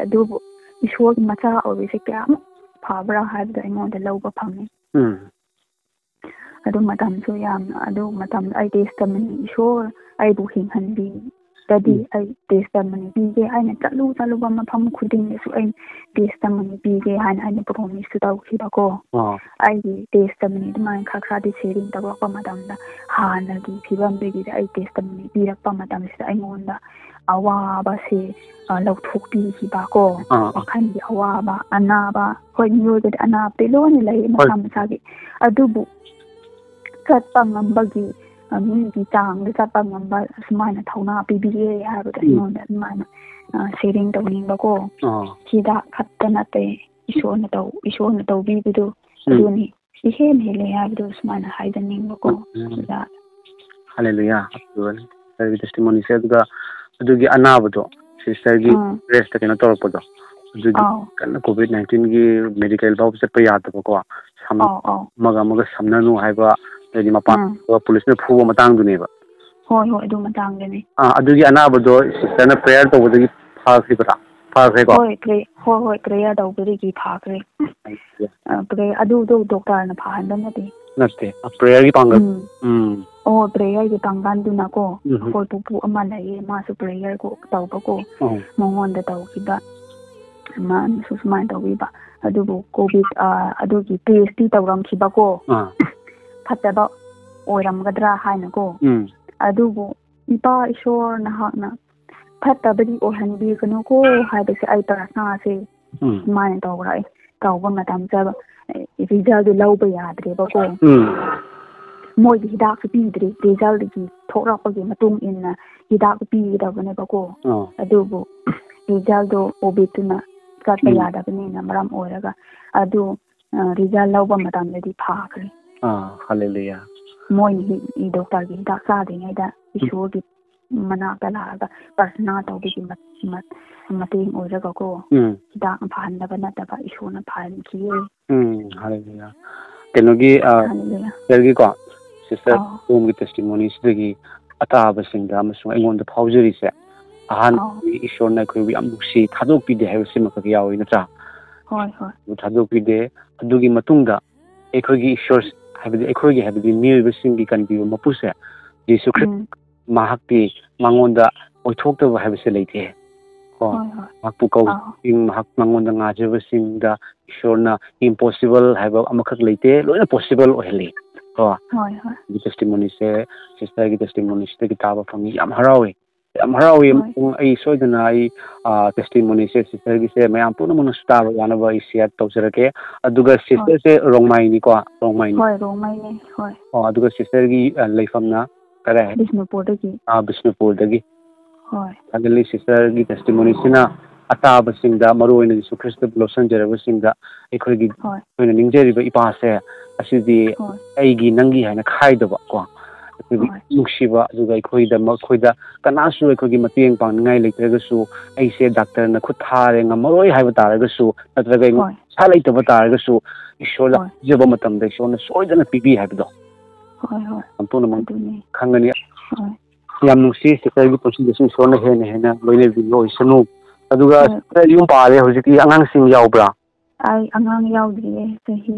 ꯑꯗꯨꯕꯨ ꯏꯁꯣꯔꯒꯤ ꯃꯆꯥ ꯑꯣꯏꯕꯁꯦ ꯀꯌꯥꯃꯨꯛ ꯐꯕ꯭ꯔꯥ ꯍꯥꯏꯕꯗꯣ ꯑꯩꯉꯣꯟꯗ ꯂꯧꯕ ꯐꯪꯉꯤ ꯑꯗꯨ ꯃꯇꯝꯁꯨ ꯌꯥꯝꯅ ꯑꯗꯨ ꯃꯇꯝꯗ ꯑꯩ ꯇꯦꯁꯇꯃꯅꯤ ꯏꯁꯣꯔ ꯑꯩꯕꯨ ꯍꯤꯡꯍꯟꯕꯤꯗꯗꯤ ꯑꯩ ꯇꯦꯁꯇꯃꯅꯤ ꯄꯤꯒꯦ ꯍꯥꯏꯅ ꯆꯠꯂꯨꯕ ꯃꯐꯝ ꯈꯨꯗꯤꯡꯗꯁꯨ ꯑꯩ ꯇꯦꯁꯇꯃꯅꯤ ꯄꯤꯒꯦ ꯍꯥꯏꯅ ꯑꯩꯅ ꯄ꯭ꯔꯣꯃꯤꯁꯁꯨ ꯇꯧꯈꯤꯕꯀꯣ ꯑꯩꯒꯤ ꯇꯦꯁꯇꯃꯅꯤ ꯑꯗꯨꯃꯥꯏꯅ ꯈꯔꯗꯤ ꯁꯦꯔꯤꯡ ꯇꯧꯔꯛꯄ ꯃꯇꯝꯗ ꯍꯥꯟꯅꯒꯤ ꯐꯤꯕꯝꯗꯒꯤꯗ ꯑꯩ ꯇꯦꯁꯇꯃꯅꯤ ꯄꯤꯔꯛꯄ ꯃꯇꯝꯁꯤꯗ ꯑꯩꯉꯣꯟꯗ ꯑꯋꯥꯕꯁꯦ ꯂꯧꯊꯣꯛꯄꯤꯈꯤꯕꯀꯣ ꯋꯥꯈꯜꯒꯤ ꯑꯋꯥꯕ ꯑꯅꯥꯕ ꯍꯣꯏ ꯃꯤꯑꯣꯏꯕꯗꯤ ꯑꯅꯥꯕꯗꯤ ꯂꯣꯏꯅ ꯂꯩ ꯃꯁꯥ ꯃꯁꯥꯒꯤ ꯑꯗꯨꯕꯨ ꯆꯠꯄ ꯉꯝꯕꯒꯤ ꯃꯤꯒꯤ ꯆꯥꯡꯗ ꯆꯠꯄ ꯉꯝꯕ ꯁꯨꯃꯥꯏꯅ ꯊꯧꯅꯥ ꯄꯤꯕꯤꯌꯦ ꯍꯥꯏꯕꯗꯣ ꯑꯩꯉꯣꯟꯗ ꯑꯗꯨꯃꯥꯏꯅ ꯁꯦꯔꯤꯡ ꯇꯧꯅꯤꯡꯕꯀꯣ ꯍꯤꯗꯥꯛ ꯈꯛꯇ ꯅꯠꯇꯦ ꯏꯁꯣꯔꯅ ꯇꯧꯕꯤꯕꯗꯣ ꯑꯗꯨꯅꯤ ꯏꯍꯦꯟ ꯍꯦꯜꯂꯦ ꯍꯥꯏꯕꯗꯣ ꯁꯨꯃꯥꯏꯅ ꯍꯥꯏꯖꯅꯤꯡꯕꯀꯣ ꯍꯜꯂꯦꯂꯨꯌꯥ ꯁꯤꯁꯇꯔꯒꯤ ꯇꯦꯁꯇꯤꯃꯣꯅꯤꯁꯦ ꯑꯗꯨꯒ ꯑꯗꯨꯒꯤ ꯑꯅꯥꯕꯗꯣ ꯁꯤꯁꯇꯔꯒꯤ ꯕ꯭ꯔꯦꯁꯇ ꯀꯩꯅꯣ ꯇꯧꯔꯛꯄꯗꯣ ꯑꯗꯨꯒꯤ ꯀꯟꯅ COVID-19ꯒꯤ ꯃꯦꯗꯤꯀꯦꯜ ꯐꯥꯎꯕ ꯆꯠꯄ ꯌꯥꯗꯕꯀꯣ ꯑꯃꯒ ꯁꯝꯅꯅꯨ ꯍꯥꯏꯕ ꯍꯥꯏꯗꯤ ꯃꯄꯥꯟ ꯄꯨꯂꯤꯁꯅ ꯐꯨꯕ ꯃꯇꯥꯡꯗꯨꯅꯦꯕ ꯍꯣꯏ ꯑꯗꯨ ꯃꯇꯥꯡꯗꯅꯤ ꯑꯗꯨꯒꯤ ꯑꯅꯥꯕꯗꯣ ꯁꯤꯁꯇꯔꯅ ꯄ꯭ꯔꯦꯌꯔ ꯇꯧꯕꯗꯒꯤ ꯐꯈ꯭ꯔꯦꯀꯣ ꯍꯣꯏ ꯄ꯭ꯔꯦꯌꯔ ꯇꯧꯕꯗꯒꯤ ꯐꯈ꯭ꯔꯦ ꯑꯗꯨꯗꯣ ꯗꯣꯛꯇꯔꯅ ꯐꯍꯟꯕ ꯅꯠꯇꯦ ꯄ꯭ꯔꯦꯌꯔꯒꯤ ꯄꯥꯡꯒꯜ ꯄ꯭ꯔꯦꯌꯔꯒꯤ ꯄꯥꯡꯒꯜꯗꯨꯅꯀꯣ ꯑꯩꯈꯣꯏ ꯄꯨꯄꯨ ꯑꯃ ꯂꯩꯌꯦ ꯃꯥꯁꯨ ꯄ꯭ꯔꯦꯌꯔ ꯇꯧꯕꯀꯣ ꯃꯉꯣꯟꯗ ꯇꯧꯈꯤꯕ ꯃꯥꯅꯁꯨ ꯁꯨꯃꯥꯏꯅ ꯇꯧꯕꯤꯕ ꯑꯗꯨꯕꯨ ꯑꯗꯨꯒꯤ ꯇꯦꯁꯇꯤ ꯇꯧꯔꯝꯈꯤꯕꯀꯣ ꯐꯠꯇꯕ ꯑꯣꯏꯔꯝꯒꯗ꯭ꯔꯥ ꯍꯥꯏꯅꯀோ ꯑꯗꯨꯕꯨ ꯏꯄꯥ ꯏꯁꯣꯔ ꯅꯍꯥꯛꯅ ꯐꯠꯇꯕꯗꯤ ꯑꯣꯏꯍꯟꯕꯤꯒꯅꯨꯀꯣ ꯍꯥꯏꯕꯁꯦ ꯑꯩ ꯄ꯭ꯔꯊꯅꯥꯁꯦ ꯁꯨꯃꯥꯏꯅ ꯇꯧꯕ ꯃꯇꯝꯗ ꯔꯤꯖꯜꯗꯨ ꯂꯧꯕ ꯌꯥꯗ꯭ꯔꯦꯕꯀꯣ ꯃꯣꯏꯒꯤ ꯍꯤꯗꯥꯛꯁꯨ ꯄꯤꯗ꯭ꯔꯤ ꯔꯤꯖꯜꯗꯒꯤ ꯊꯣꯛꯂꯛꯄꯒꯤ ꯃꯇꯨꯡ ꯏꯟꯅ ꯍꯤꯗꯥꯛꯁꯨ ꯄꯤꯒꯗꯕꯅꯦꯕꯀꯣ ꯑꯗꯨꯕꯨ ꯔꯤꯖꯜꯗꯣ ꯑꯣꯕꯤꯠꯇꯨꯅ ꯆꯠꯄ ꯌꯥꯗꯕꯅꯤꯅ ꯃꯔꯝ ꯑꯣꯏꯔꯒ ꯑꯗꯨ ꯔꯤꯖꯜ ꯂꯧꯕ ꯃꯇꯝꯗꯗꯤ ꯐꯥꯈ꯭ꯔꯦ ꯍꯜꯂꯦꯂꯨꯌꯥ ꯃꯣꯏꯅ ꯗꯣꯛꯇꯔꯒꯤ ꯍꯤꯗꯥꯛ ꯆꯥꯗ꯭ꯔꯤꯉꯩꯗ ꯏꯁꯣꯔꯒꯤ ꯃꯅꯥꯛꯇ ꯂꯥꯛꯑꯒ ꯄ꯭ꯔꯊꯅꯥ ꯇꯧꯕꯒꯤ ꯃꯇꯦꯡ ꯑꯣꯏꯔꯒꯀꯣ ꯍꯤꯗꯥꯛꯅ ꯐꯍꯟꯗꯕ ꯅꯠꯇꯕ ꯏꯁꯣꯔꯅ ꯐꯍꯟꯈꯤꯌꯦ ꯍꯜꯂꯦꯂꯨꯌꯥ ꯀꯩꯅꯣꯒꯤ ꯁꯤꯁꯇꯔꯒꯤꯀꯣ ꯁꯤꯁꯇꯔ ꯁꯣꯝꯒꯤ ꯇꯦꯁꯇꯤꯃꯣꯅꯤꯁꯤꯗꯒꯤ ꯑꯇꯥꯕꯁꯤꯡꯗ ꯑꯃꯁꯨꯡ ꯑꯩꯉꯣꯟꯗ ꯐꯥꯎꯖꯔꯤꯁꯦ ꯑꯍꯥꯟꯕꯗꯤ ꯏꯁꯣꯔꯅ ꯑꯩꯈꯣꯏꯕꯨ ꯌꯥꯝ ꯅꯨꯡꯁꯤ ꯊꯥꯗꯣꯛꯄꯤꯗꯦ ꯍꯥꯏꯕꯁꯤꯃꯈꯛ ꯌꯥꯎꯏ ꯅꯠꯇ꯭ꯔꯥ ꯊꯥꯗꯣꯛꯄꯤꯗꯦ ꯑꯗꯨꯒꯤ ꯃꯇꯨꯡꯗ ꯑꯩꯈꯣꯏꯒꯤ ꯏꯁꯣꯔ ꯍꯥꯏꯕꯗꯤ ꯃꯤꯑꯣꯏꯕꯁꯤꯡꯒꯤ ꯀꯟꯕꯤꯕ ꯃꯄꯨꯁꯦ ꯌꯤꯁꯨ ꯈ꯭ꯔꯤꯁ ꯃꯍꯥꯛꯇꯤ ꯃꯉꯣꯟꯗ ꯑꯣꯏꯊꯣꯛꯇꯕ ꯍꯥꯏꯕꯁꯦ ꯂꯩꯇꯦ ꯃꯍꯥꯛꯄꯨ ꯀꯧꯕꯁꯤꯡ ꯃꯍꯥꯛ ꯃꯉꯣꯟꯗ ꯉꯥꯖꯕꯁꯤꯡꯗ ꯏꯁꯣꯔꯅ ꯏꯝꯄꯣꯁꯤꯕꯜ ꯍꯥꯏꯕ ꯑꯃꯈꯛ ꯂꯩꯇꯦ ꯂꯣꯏꯅ ꯄꯣꯁꯤꯕꯜ ꯑꯣꯏꯍꯜꯂꯤ ꯀꯣ ꯇꯦꯁꯇꯤꯃꯣꯅꯤꯁꯦ ꯁꯤꯁꯇꯔꯒꯤ ꯇꯦꯁꯇꯤꯃꯣꯅꯤꯁꯤꯗꯒꯤ ꯇꯥꯕ ꯐꯪꯉꯤ ꯌꯥꯝ ꯍꯔꯥꯎꯏ ꯑꯃꯁꯨꯡ ꯑꯩ ꯁꯣꯏꯗꯅ ꯑꯩ ꯇꯦꯁꯇꯤꯃꯣꯅꯤꯁꯦ ꯁꯤꯁꯇꯔꯒꯤꯁꯦ ꯃꯌꯥꯝ ꯄꯨꯝꯅꯃꯛꯅꯁꯨ ꯇꯥꯕ ꯌꯥꯅꯕ ꯑꯩ ꯁꯤꯌꯔ ꯇꯧꯖꯔꯛꯀꯦ ꯑꯗꯨꯒ ꯁꯤꯁꯇꯔꯁꯦ ꯔꯣꯡꯃꯩꯅꯤꯀꯣ ꯔꯣꯡꯃꯩꯅꯦ ꯑꯗꯨꯒ ꯁꯤꯁꯇꯔꯒꯤ ꯂꯩꯐꯝꯅ ꯀꯗꯥꯏ ꯕꯤꯁꯅꯨꯄꯨꯔꯗꯒꯤ ꯑꯗꯨꯗꯤ ꯁꯤꯁꯇꯔꯒꯤ ꯇꯦꯁꯇꯤꯃꯣꯅꯤꯁꯤꯅ ꯑꯇꯥꯕꯁꯤꯡꯗ ꯃꯔꯨꯑꯣꯏꯅ ꯌꯤꯁꯨ ꯈ꯭ꯔꯤꯁꯇꯕꯨ ꯂꯧꯁꯤꯟꯖꯔꯕꯁꯤꯡꯗ ꯑꯩꯈꯣꯏꯅ ꯅꯤꯡꯖꯔꯤꯕ ꯏꯄꯥꯁꯦ ꯑꯁꯤꯗꯤ ꯑꯩꯒꯤ ꯅꯪꯒꯤ ꯍꯥꯏꯅ ꯈꯥꯏꯗꯕ ꯀꯣ ꯑꯩꯈꯣꯏꯒꯤ ꯅꯨꯡꯁꯤꯕ ꯑꯗꯨꯒ ꯑꯩꯈꯣꯏꯗ ꯀꯅꯥꯁꯨ ꯑꯩꯈꯣꯏꯒꯤ ꯃꯇꯦꯡ ꯄꯥꯡꯅꯤꯡꯉꯥꯏ ꯂꯩꯇ꯭ꯔꯒꯁꯨ ꯑꯩꯁꯦ ꯗꯥꯛꯇꯔꯅ ꯈꯨꯠ ꯊꯥꯔꯦ ꯉꯝꯃꯔꯣꯏ ꯍꯥꯏꯕ ꯇꯥꯔꯒꯁꯨ ꯅꯠꯇ꯭ꯔꯒ ꯏꯁꯥ ꯂꯩꯇꯕ ꯇꯥꯔꯒꯁꯨ ꯏꯁꯣꯔꯗ ꯄꯤꯖꯕ ꯃꯇꯝꯗ ꯏꯁꯣꯔꯅ ꯁꯣꯏꯗꯅ ꯄꯤꯕꯤ ꯍꯥꯏꯕꯗꯣ ꯄꯨꯝꯅꯃꯛ ꯈꯪꯒꯅꯤ ꯌꯥꯝ ꯅꯨꯡꯁꯤ ꯁꯤꯁꯇꯔꯒꯤ ꯄꯨꯟꯁꯤꯗꯁꯨ ꯏꯁꯣꯔꯅ ꯍꯦꯟꯅ ꯂꯣꯏꯅꯕꯤꯕ ꯑꯣꯏꯁꯅꯨ ꯑꯗꯨꯒ ꯁꯤꯁꯇꯔ ꯌꯨꯝ ꯄꯥꯜꯂꯦ ꯍꯧꯖꯤꯛꯇꯤ ꯑꯉꯥꯡꯁꯤꯡ ꯌꯥꯎꯕ꯭ꯔꯥ ꯑꯩ ꯑꯉꯥꯡ ꯌꯥꯎꯗ꯭ꯔꯤꯌꯦ ꯆꯍꯤ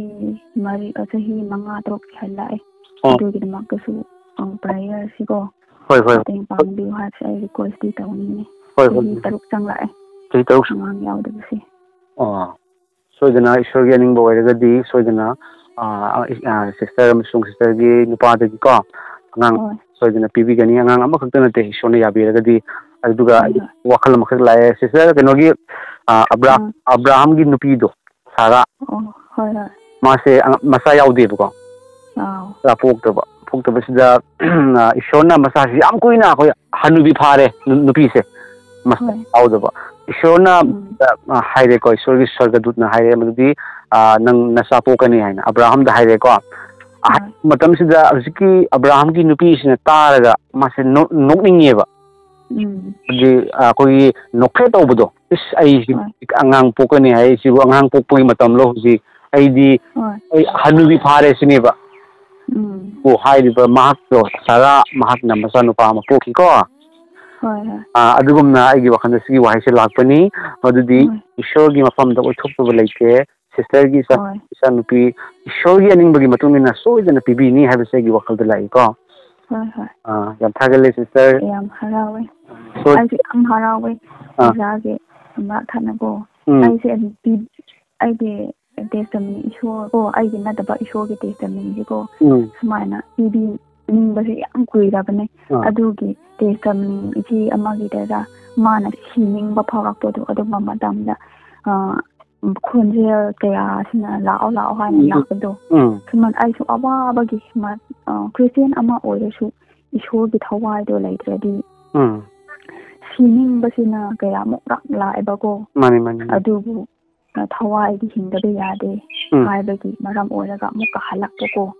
5-6 ꯍꯜꯂꯛꯑꯦ ꯑꯗꯨꯒꯤꯗꯃꯛꯇꯁꯨ ꯄ꯭ꯔꯦꯌꯔꯁꯤꯀꯣ ꯃꯇꯦꯡ ꯄꯥꯡꯕꯤꯌꯨ ꯍꯥꯏꯕꯁꯦ ꯑꯩ ꯔꯤꯀ꯭ꯋꯦꯁꯇꯤ ꯇꯧꯅꯤꯡꯉꯦ ꯆꯍꯤ 3 ꯆꯪꯂꯛꯑꯦ ꯑꯉꯥꯡ ꯌꯥꯎꯗꯕꯁꯦ ꯁꯣꯏꯗꯅ ꯏꯁꯣꯔꯒꯤ ꯑꯅꯤꯡꯕ ꯑꯣꯏꯔꯒꯗꯤ ꯁꯣꯏꯗꯅ ꯁꯤꯁꯇꯔ ꯑꯃꯁꯨꯡ ꯁꯤꯁꯇꯔꯒꯤ ꯅꯨꯄꯥꯗꯒꯤꯀꯣ ꯑꯉꯥꯡ ꯁꯣꯏꯗꯅ ꯄꯤꯕꯤꯒꯅꯤ ꯑꯉꯥꯡ ꯑꯃꯈꯛꯇ ꯅꯠꯇꯦ ꯏꯁꯣꯔꯅ ꯌꯥꯕꯤꯔꯒꯗꯤ ꯑꯗꯨꯒ ꯋꯥꯈꯜ ꯑꯃꯈꯛ ꯂꯥꯛꯑꯦ ꯁꯤꯁꯇꯔ ꯀꯩꯅꯣꯒꯤ ꯑꯕ꯭ꯔꯥꯍꯥꯝꯒꯤ ꯅꯨꯄꯤꯗꯣ ꯁꯥꯔꯥ ꯃꯥꯁꯦ ꯃꯆꯥ ꯌꯥꯎꯗꯦꯕꯀꯣ ꯄꯣꯛꯇꯕꯁꯤꯗ ꯏꯁꯣꯔꯅ ꯃꯆꯥꯁꯤ ꯌꯥꯝ ꯀꯨꯏꯅ ꯑꯩꯈꯣꯏ ꯍꯅꯨꯕꯤ ꯐꯥꯔꯦ ꯅꯨꯄꯤꯁꯦ ꯃꯆꯥ ꯌꯥꯎꯗꯕ ꯏꯁꯣꯔꯅ ꯍꯥꯏꯔꯦꯀꯣ ꯏꯁꯣꯔꯒꯤ ꯁ꯭ꯋꯔꯒꯗꯨꯠꯅ ꯍꯥꯏꯔꯦ ꯃꯗꯨꯗꯤ ꯅꯪ ꯅꯆꯥ ꯄꯣꯛꯀꯅꯤ ꯍꯥꯏꯅ ꯑꯕ꯭ꯔꯥꯍꯝꯗ ꯍꯥꯏꯔꯦꯀꯣ ꯃꯇꯝꯁꯤꯗ ꯍꯧꯖꯤꯛꯀꯤ ꯑꯕ꯭ꯔꯥꯍꯝꯒꯤ ꯅꯨꯄꯤꯁꯤꯅ ꯇꯥꯔꯒ ꯃꯥꯁꯦ ꯅꯣꯛꯅꯤꯡꯉꯦꯕ ꯍꯥꯏꯗꯤ ꯑꯩꯈꯣꯏꯒꯤ ꯅꯣꯛꯐꯦꯠ ꯇꯧꯕꯗꯣ ꯏꯁ ꯑꯩꯁꯤ ꯑꯉꯥꯡ ꯄꯣꯛꯀꯅꯤ ꯍꯥꯏ ꯁꯤꯕꯨ ꯑꯉꯥꯡ ꯄꯣꯛꯄꯒꯤ ꯃꯇꯝꯂꯣ ꯍꯧꯖꯤꯛ ꯑꯩꯗꯤ ꯑꯩ ꯍꯅꯨꯕꯤ ꯐꯥꯔꯦ ꯁꯤꯅꯦꯕ ꯍꯥꯏꯔꯤꯕ ꯃꯍꯥꯛꯇꯣ ꯁꯥꯔꯥ ꯃꯍꯥꯛꯅ ꯃꯆꯥꯅꯨꯄꯥ ꯑꯃ ꯄꯣꯛꯈꯤꯀꯣ ꯑꯗꯨꯒꯨꯝꯅ ꯑꯩꯒꯤ ꯋꯥꯈꯜꯗ ꯁꯤꯒꯤ ꯋꯥꯍꯩꯁꯦ ꯂꯥꯛꯄꯅꯤ ꯃꯗꯨꯗꯤ ꯏꯁꯣꯔꯒꯤ ꯃꯐꯝꯗ ꯑꯣꯏꯊꯣꯛꯇꯕ ꯂꯩꯇꯦ ꯁꯤꯁꯇꯔꯒꯤ ꯏꯆꯥꯅꯨꯄꯤ ꯏꯁꯣꯔꯒꯤ ꯑꯅꯤꯡꯕꯒꯤ ꯃꯇꯨꯡ ꯏꯟꯅ ꯁꯣꯏꯗꯅ ꯄꯤꯕꯤꯅꯤ ꯍꯥꯏꯕꯁꯦ ꯑꯩꯒꯤ ꯋꯥꯈꯜꯗ ꯂꯥꯛꯏꯀꯣ ꯌꯥꯝ ꯊꯥꯒꯠꯂꯦ ꯁꯤꯁꯇꯔ ꯌꯥꯝ ꯍꯔꯥꯎꯋꯦ ꯑꯩꯁꯨ ꯌꯥꯝ ꯍꯔꯥꯎꯋꯦ ꯑꯣꯖꯥꯒꯤ ꯊꯥꯅꯀꯣ ꯑꯩꯁꯦ ꯑꯩꯒꯤ ꯇꯦꯁꯇꯃꯅꯤ ꯏꯁꯣꯔ ꯀꯣ ꯑꯩꯒꯤ ꯅꯠꯇꯕ ꯏꯁꯣꯔꯒꯤ ꯇꯦꯁꯇꯃꯅꯤꯁꯤꯀꯣ ꯁꯨꯃꯥꯏꯅ ꯄꯤꯕꯤꯅꯤꯡꯕꯁꯦ ꯌꯥꯝ ꯀꯨꯏꯔꯕꯅꯦ ꯑꯗꯨꯒꯤ ꯇꯦꯁꯇꯃꯅꯤ ꯏꯆꯦ ꯑꯃꯒꯤꯗꯔ ꯃꯥꯅ ꯁꯤꯅꯤꯡꯕ ꯐꯥꯎꯔꯛꯄꯗꯣ ꯑꯗꯨꯝꯕ ꯃꯇꯝꯗ ꯈꯣꯟꯖꯦꯜ ꯀꯌꯥꯁꯤꯅ ꯂꯥꯛꯑꯣ ꯂꯥꯛꯑꯣ ꯍꯥꯏꯅ ꯂꯥꯛꯄꯗꯣ ꯁꯨꯃꯥꯏꯅ ꯑꯩꯁꯨ ꯑꯋꯥꯕꯒꯤ ꯈ꯭ꯔꯤꯁꯇꯦꯟ ꯑꯃ ꯑꯣꯏꯔꯁꯨ ꯏꯁꯣꯔꯒꯤ ꯊꯋꯥꯏꯗꯣ ꯂꯩꯇ꯭ꯔꯗꯤ ꯁꯤꯅꯤꯡꯕꯁꯤꯅ ꯀꯌꯥꯃꯨꯛ ꯂꯥꯛꯑꯦꯕꯀꯣ ꯑꯗꯨꯕꯨ ꯊꯋꯥꯏꯗꯤ ꯍꯤꯡꯗꯕ ꯌꯥꯗꯦ ꯍꯥꯏꯕꯒꯤ ꯃꯔꯝ ꯑꯣꯏꯔꯒ ꯑꯃꯨꯛꯀ ꯍꯜꯂꯛꯄꯀꯣ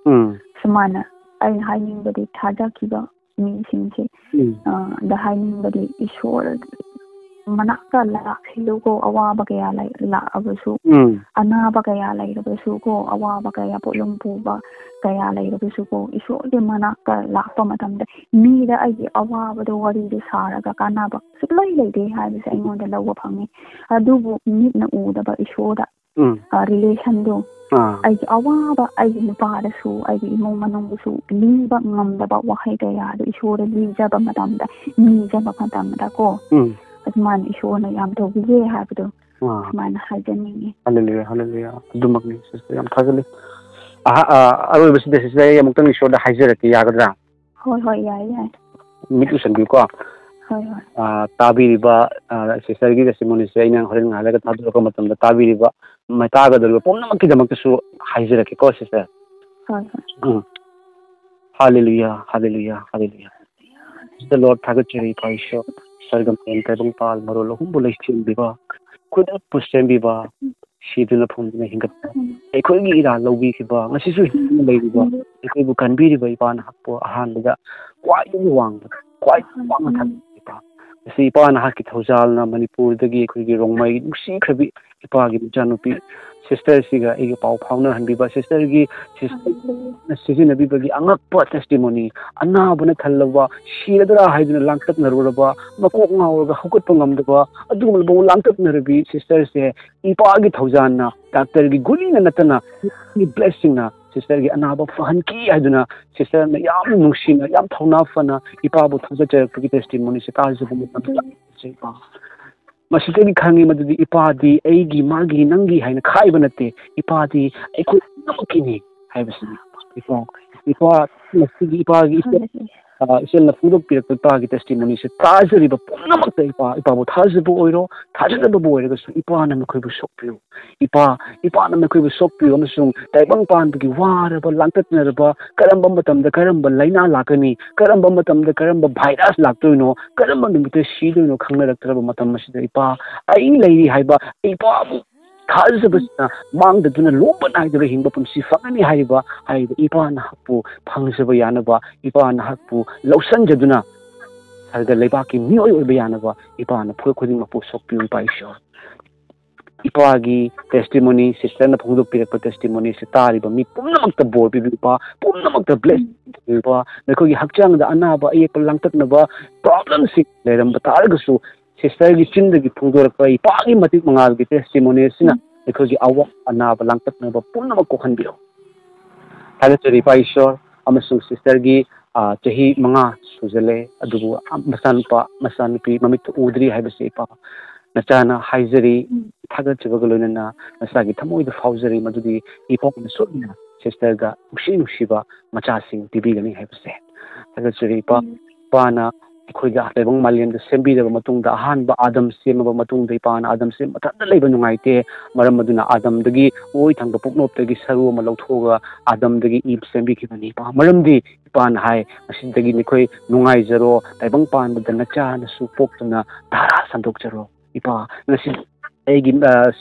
ꯁꯨꯃꯥꯏꯅ ꯑꯩꯅ ꯍꯥꯏꯅꯤꯡꯕꯗꯤ ꯊꯥꯖꯈꯤꯕ ꯃꯤꯁꯤꯡꯁꯦ ꯗ ꯍꯥꯏꯅꯤꯡꯕꯗꯤ ꯏꯁꯣꯔ ꯃꯅꯥꯛꯇ ꯂꯥꯛꯁꯤꯜꯂꯨꯀꯣ ꯑꯋꯥꯕ ꯀꯌꯥ ꯂꯥꯛꯑꯕꯁꯨ ꯑꯅꯥꯕ ꯀꯌꯥ ꯂꯩꯔꯕꯁꯨ ꯀꯣ ꯑꯋꯥꯕ ꯀꯌꯥ ꯄꯣꯠꯂꯨꯝ ꯄꯨꯕ ꯀꯌꯥ ꯂꯩꯔꯕꯁꯨ ꯀꯣ ꯏꯁꯣꯔꯒꯤ ꯃꯅꯥꯛꯇ ꯂꯥꯛꯄ ꯃꯇꯝꯗ ꯃꯤꯗ ꯑꯩꯒꯤ ꯑꯋꯥꯕꯗꯣ ꯋꯥꯔꯤꯗꯣ ꯁꯥꯔꯒ ꯀꯥꯟꯅꯕ ꯁꯨꯛꯂꯩ ꯂꯩꯇꯦ ꯍꯥꯏꯕꯁꯦ ꯑꯩꯉꯣꯟꯗ ꯂꯧꯕ ꯐꯪꯉꯤ ꯑꯗꯨꯕꯨ ꯃꯤꯠꯅ ꯎꯗꯕ ꯏꯁꯣꯔꯗ ꯔꯤꯂꯦꯁꯟꯗꯣ ꯑꯩꯒꯤ ꯑꯋꯥꯕ ꯑꯩꯒꯤ ꯅꯨꯄꯥꯗꯁꯨ ꯑꯩꯒꯤ ꯏꯃꯨꯡ ꯃꯅꯨꯡꯗꯁꯨ ꯂꯤꯕ ꯉꯝꯗꯕ ꯋꯥꯍꯩ ꯀꯌꯥꯗꯣ ꯏꯁꯣꯔꯗ ꯂꯤꯖꯕ ꯃꯇꯝꯗ ꯅꯤꯖꯕ ꯃꯇꯝꯗ ꯀꯣ ꯑꯗꯨꯃꯥꯏꯅ ꯏꯁꯣꯔꯅ ꯌꯥꯝ ꯇꯧꯕꯤꯒꯦ ꯍꯥꯏꯕꯗꯣ ꯁꯨꯃꯥꯏꯅ ꯍꯥꯏꯖꯅꯤꯡꯉꯤ ꯍꯜꯂꯦꯂꯨꯌꯥ ꯍꯜꯂꯦꯂꯨꯌꯥ ꯑꯗꯨꯃꯛꯅꯤ ꯁꯤꯁꯇꯔ ꯌꯥꯝ ꯊꯥꯒꯠꯂꯤ ꯑꯔꯣꯏꯕꯁꯤꯗ ꯁꯤꯁꯇꯔ ꯑꯩ ꯑꯃꯨꯛꯇꯪ ꯏꯁꯣꯔꯗ ꯍꯥꯏꯖꯔꯛꯀꯦ ꯌꯥꯒꯗ꯭ꯔꯥ ꯍꯣꯏ ꯌꯥꯏ ꯃꯤꯠ ꯎꯁꯟꯕꯤꯌꯨꯀꯣ ꯇꯥꯕꯤꯔꯤꯕ ꯁꯤꯁꯇꯔꯒꯤ ꯇꯦꯁꯇꯤꯃꯣꯅꯤꯁꯦ ꯑꯩꯅ ꯍꯣꯔꯦꯟ ꯉꯥꯏꯍꯥꯛ ꯊꯥꯗꯣꯔꯛꯄ ꯃꯇꯝꯗ ꯇꯥꯕꯤꯔꯤꯕ ꯇꯥꯒꯗꯧꯔꯤꯕ ꯄꯨꯝꯅꯃꯛꯀꯤꯗꯃꯛꯇꯁꯨ ꯍꯥꯏꯖꯔꯛꯀꯦꯀꯣ ꯁꯤꯁꯇꯔ ꯍꯜꯂꯦꯂꯨꯌꯥ ꯍꯜꯂꯦꯂꯨꯌꯥ ꯍꯜꯂꯦꯂꯨꯌꯥ ꯂꯣꯔꯗ ꯊꯥꯒꯠꯆꯔꯤ ꯏꯄꯥ ꯏꯁꯣꯔ ꯁꯔꯒꯝꯕꯦꯟ ꯇꯥꯏꯕꯪꯄꯥꯜ ꯃꯔꯣꯜ ꯑꯍꯨꯝꯕꯨ ꯂꯩꯆꯤꯟꯕꯤꯕ ꯈꯨꯗꯛꯄꯨ ꯁꯦꯝꯕꯤꯕ ꯁꯤꯗꯨꯅ ꯐꯨꯝꯗꯨꯅ ꯍꯤꯡꯒꯠꯄ ꯑꯩꯈꯣꯏꯒꯤ ꯏꯔꯥꯜ ꯂꯧꯕꯤꯈꯤꯕ ꯉꯁꯤꯁꯨ ꯍꯤꯡꯗꯨꯅ ꯂꯩꯔꯤꯕ ꯑꯩꯈꯣꯏꯕꯨ ꯀꯟꯕꯤꯔꯤꯕ ꯏꯄꯥꯅ ꯍꯛꯄ ꯑꯍꯥꯟꯕꯗ ꯈ꯭ꯋꯥꯏꯗꯒꯤ ꯋꯥꯡꯕ ꯈ꯭ꯋꯥꯏꯗꯒꯤ ꯋꯥꯡꯅ ꯊꯥꯒꯠꯆꯔꯤ ꯏꯄꯥ ꯉꯁꯤ ꯏꯄꯥꯅ ꯍꯛꯀꯤ ꯊꯧꯖꯥꯜꯅ ꯃꯅꯤꯄꯨꯔꯗꯒꯤ ꯑꯩꯈꯣꯏꯒꯤ ꯔꯣꯡꯃꯩ ꯅꯨꯡꯁꯤꯈ꯭ꯔꯕꯤ ꯏꯄꯥꯒꯤ ꯃꯆꯥꯅꯨꯄꯤ ꯁꯤꯁꯇꯔꯁꯤꯒ ꯑꯩꯒ ꯄꯥꯎ ꯐꯥꯎꯅꯍꯟꯕꯤꯕ ꯁꯤꯁꯇꯔꯒꯤ ꯁꯤꯖꯤꯟꯅꯕꯤꯕꯒꯤ ꯑꯉꯛꯄ ꯇꯦꯁꯇꯤꯃꯣꯅꯤ ꯑꯅꯥꯕꯅ ꯊꯜꯂꯕ ꯁꯤꯔꯗ꯭ꯔꯥ ꯍꯥꯏꯗꯨꯅ ꯂꯥꯡꯇꯛꯅꯔꯨꯔꯕ ꯃꯀꯣꯛ ꯉꯥꯎꯔꯒ ꯍꯧꯒꯠꯄ ꯉꯝꯗꯕ ꯑꯗꯨꯒꯨꯝꯂꯕ ꯂꯥꯡꯇꯛꯅꯔꯕꯤ ꯁꯤꯁꯇꯔꯁꯦ ꯏꯄꯥꯒꯤ ꯊꯧꯖꯥꯜꯅ ꯗꯥꯛꯇꯔꯒꯤ ꯒꯨꯂꯤꯅ ꯅꯠꯇꯅ ꯕ꯭ꯂꯦꯁꯤꯡꯅ ꯁꯤꯁꯇꯔꯒꯤ ꯑꯅꯥꯕ ꯐꯍꯟꯈꯤ ꯍꯥꯏꯗꯨꯅ ꯁꯤꯁꯇꯔꯅ ꯌꯥꯝꯅ ꯅꯨꯡꯁꯤꯅ ꯌꯥꯝ ꯊꯧꯅꯥ ꯐꯅ ꯏꯄꯥꯕꯨ ꯊꯥꯒꯠꯆꯔꯛꯄꯒꯤ ꯇꯦꯁꯇꯤꯃꯣꯅꯤꯁꯦ ꯇꯥꯖꯕ ꯃꯇꯝꯗ ꯏꯄꯥ ꯃꯁꯤꯗꯒꯤ ꯈꯪꯉꯤ ꯃꯗꯨꯗꯤ ꯏꯄꯥꯗꯤ ꯑꯩꯒꯤ ꯃꯥꯒꯤ ꯅꯪꯒꯤ ꯍꯥꯏꯅ ꯈꯥꯏꯕ ꯅꯠꯇꯦ ꯏꯄꯥꯗꯤ ꯑꯩꯈꯣꯏ ꯄꯨꯝꯅꯃꯛꯀꯤꯅꯤ ꯍꯥꯏꯕꯁꯤꯅꯤ ꯏꯄꯥ ꯉꯁꯤꯒꯤ ꯏꯄꯥꯒꯤ ꯏꯆꯦꯜꯅ ꯐꯣꯡꯗꯣꯛꯄꯤꯔꯛꯄ ꯏꯄꯥꯒꯤ ꯇꯦꯁꯇꯤꯃꯣꯅꯤꯁꯦ ꯇꯥꯖꯔꯤꯕ ꯄꯨꯝꯅꯃꯛꯇ ꯏꯄꯥꯕꯨ ꯊꯥꯖꯕ ꯑꯣꯏꯔꯣ ꯊꯥꯖꯗꯕꯕꯨ ꯑꯣꯏꯔꯒꯁꯨ ꯏꯄꯥꯅ ꯃꯈꯣꯏꯕꯨ ꯁꯣꯛꯄꯤꯌꯨ ꯏꯄꯥꯅ ꯃꯈꯣꯏꯕꯨ ꯁꯣꯛꯄꯤꯌꯨ ꯑꯃꯁꯨꯡ ꯇꯥꯏꯕꯪꯄꯥꯟꯕꯒꯤ ꯋꯥꯔꯕ ꯂꯥꯡꯇꯛꯅꯔꯕ ꯀꯔꯝꯕ ꯃꯇꯝꯗ ꯀꯔꯝꯕ ꯂꯥꯏꯅꯥ ꯂꯥꯛꯀꯅꯤ ꯀꯔꯝꯕ ꯃꯇꯝꯗ ꯀꯔꯝꯕ ꯚꯥꯏꯔꯁ ꯂꯥꯛꯇꯣꯏꯅꯣ ꯀꯔꯝꯕ ꯅꯨꯃꯤꯠꯇ ꯁꯤꯗꯣꯏꯅꯣ ꯈꯪꯅꯔꯛꯇ꯭ꯔꯕ ꯃꯇꯝ ꯑꯁꯤꯗ ꯏꯄꯥ ꯑꯩ ꯂꯩꯔꯤ ꯍꯥꯏꯕ ꯏꯄꯥꯕꯨ ꯊꯥꯖꯕꯁꯤꯅ ꯃꯥꯡꯗꯗꯨꯅ ꯂꯣꯝꯕ ꯅꯥꯏꯗꯕ ꯍꯤꯡꯕ ꯄꯨꯟꯁꯤ ꯐꯪꯒꯅꯤ ꯍꯥꯏꯔꯤꯕ ꯏꯄꯥꯅ ꯍꯛꯄꯨ ꯐꯪꯖꯕ ꯌꯥꯅꯕ ꯏꯄꯥꯅ ꯍꯛꯄꯨ ꯂꯧꯁꯟꯖꯗꯨꯅ ꯁꯔꯒ ꯂꯩꯕꯥꯛꯀꯤ ꯃꯤꯑꯣꯏ ꯑꯣꯏꯕ ꯌꯥꯅꯕ ꯏꯄꯥꯅ ꯐꯨꯔꯨꯞ ꯈꯨꯗꯤꯡꯃꯛꯄꯨ ꯁꯣꯛꯄꯤꯌꯨ ꯏꯄꯥ ꯏꯁꯣꯔ ꯏꯄꯥꯒꯤ ꯇꯦꯁꯇꯤꯃꯣꯅꯤ ꯁꯤꯁꯇꯔꯅ ꯐꯣꯡꯗꯣꯛꯄꯤꯔꯛꯄ ꯇꯦꯁꯇꯤꯃꯣꯅꯤꯁꯤ ꯇꯥꯔꯤꯕ ꯃꯤ ꯄꯨꯝꯅꯃꯛꯇ ꯕꯣꯔ ꯄꯤꯕꯤꯌꯨ ꯏꯄꯥ ꯄꯨꯝꯅꯃꯛꯇ ꯕ꯭ꯂꯦꯁ ꯄꯤꯕꯤꯌꯨ ꯅꯈꯣꯏꯒꯤ ꯍꯛꯆꯥꯡꯗ ꯑꯅꯥꯕ ꯑꯌꯦꯛꯄ ꯂꯥꯡꯇꯛꯅꯕ ꯄ꯭ꯔꯣꯕ꯭ꯂꯦꯝꯁꯤꯡ ꯂꯩꯔꯝꯕ ꯇꯥꯔꯒꯁꯨ ꯁꯤꯁꯇꯔꯒꯤ ꯆꯤꯟꯗꯒꯤ ꯐꯣꯡꯗꯣꯔꯛꯄ ꯏꯄꯥꯒꯤ ꯃꯇꯤꯛ ꯃꯉꯥꯜꯒꯤ ꯇꯦꯁꯇꯤꯃꯣꯅꯤ ꯑꯁꯤꯅ ꯑꯩꯈꯣꯏꯒꯤ ꯑꯅꯥꯕ ꯂꯥꯡꯇꯛꯅꯕ ꯄꯨꯝꯅꯃꯛ ꯀꯣꯛꯍꯟꯕꯤꯌꯨ ꯊꯥꯒꯠꯆꯔꯤ ꯏꯄꯥ ꯏꯁꯣꯔ ꯑꯃꯁꯨꯡ ꯁꯤꯁꯇꯔꯒꯤ ꯆꯍꯤ 5 ꯁꯨꯖꯜꯂꯦ ꯑꯗꯨꯕꯨ ꯃꯆꯥꯅꯨꯄꯤ ꯃꯃꯤꯠꯇ ꯎꯗ꯭ꯔꯤ ꯍꯥꯏꯕꯁꯤ ꯏꯄꯥ ꯅꯆꯥꯅ ꯍꯥꯏꯖꯔꯤ ꯊꯥꯒꯠꯆꯕꯒ ꯂꯣꯏꯅꯅ ꯅꯆꯥꯒꯤ ꯊꯃꯣꯏꯗ ꯐꯥꯎꯖꯔꯤ ꯃꯗꯨꯗꯤ ꯏꯄꯥꯅ ꯁꯣꯏꯗꯅ ꯁꯤꯁꯇꯔꯒ ꯅꯨꯡꯁꯤꯕ ꯃꯆꯥꯁꯤꯡ ꯄꯤꯕꯤꯒꯅꯤ ꯍꯥꯏꯕꯁꯦ ꯊꯥꯒꯠꯆꯔꯤ ꯏꯄꯥꯅ ꯑꯩꯈꯣꯏꯗ ꯇꯥꯏꯕꯪ ꯃꯥꯂꯦꯝꯗ ꯁꯦꯝꯕꯤꯔꯕ ꯃꯇꯨꯡꯗ ꯑꯍꯥꯟꯕ ꯑꯥꯗꯝ ꯁꯦꯝꯃꯕ ꯃꯇꯨꯡꯗ ꯏꯄꯥꯅ ꯑꯥꯗꯝꯁꯦ ꯃꯊꯟꯇ ꯂꯩꯕ ꯅꯨꯡꯉꯥꯏꯇꯦ ꯃꯔꯝ ꯑꯗꯨꯅ ꯑꯥꯗꯝꯗꯒꯤ ꯑꯣꯏ ꯊꯪꯕ ꯄꯨꯛꯅꯣꯞꯇꯒꯤ ꯁꯔꯨ ꯑꯃ ꯂꯧꯊꯣꯛꯑꯒ ꯑꯥꯗꯝꯗꯒꯤ ꯏꯕ ꯁꯦꯝꯕꯤꯈꯤꯕꯅꯤ ꯏꯄꯥ ꯃꯔꯝꯗꯤ ꯏꯄꯥꯅ ꯍꯥꯏ ꯃꯁꯤꯗꯒꯤ ꯑꯩꯈꯣꯏ ꯅꯨꯡꯉꯥꯏꯖꯔꯣ ꯇꯥꯏꯕꯪ ꯄꯥꯟꯕꯗ ꯅꯆꯥꯅꯁꯨ ꯄꯣꯛꯇꯨꯅ ꯙꯔꯥ ꯁꯟꯗꯣꯛꯆꯔꯣ ꯏꯄꯥ ꯉꯁꯤ ꯑꯩꯒꯤ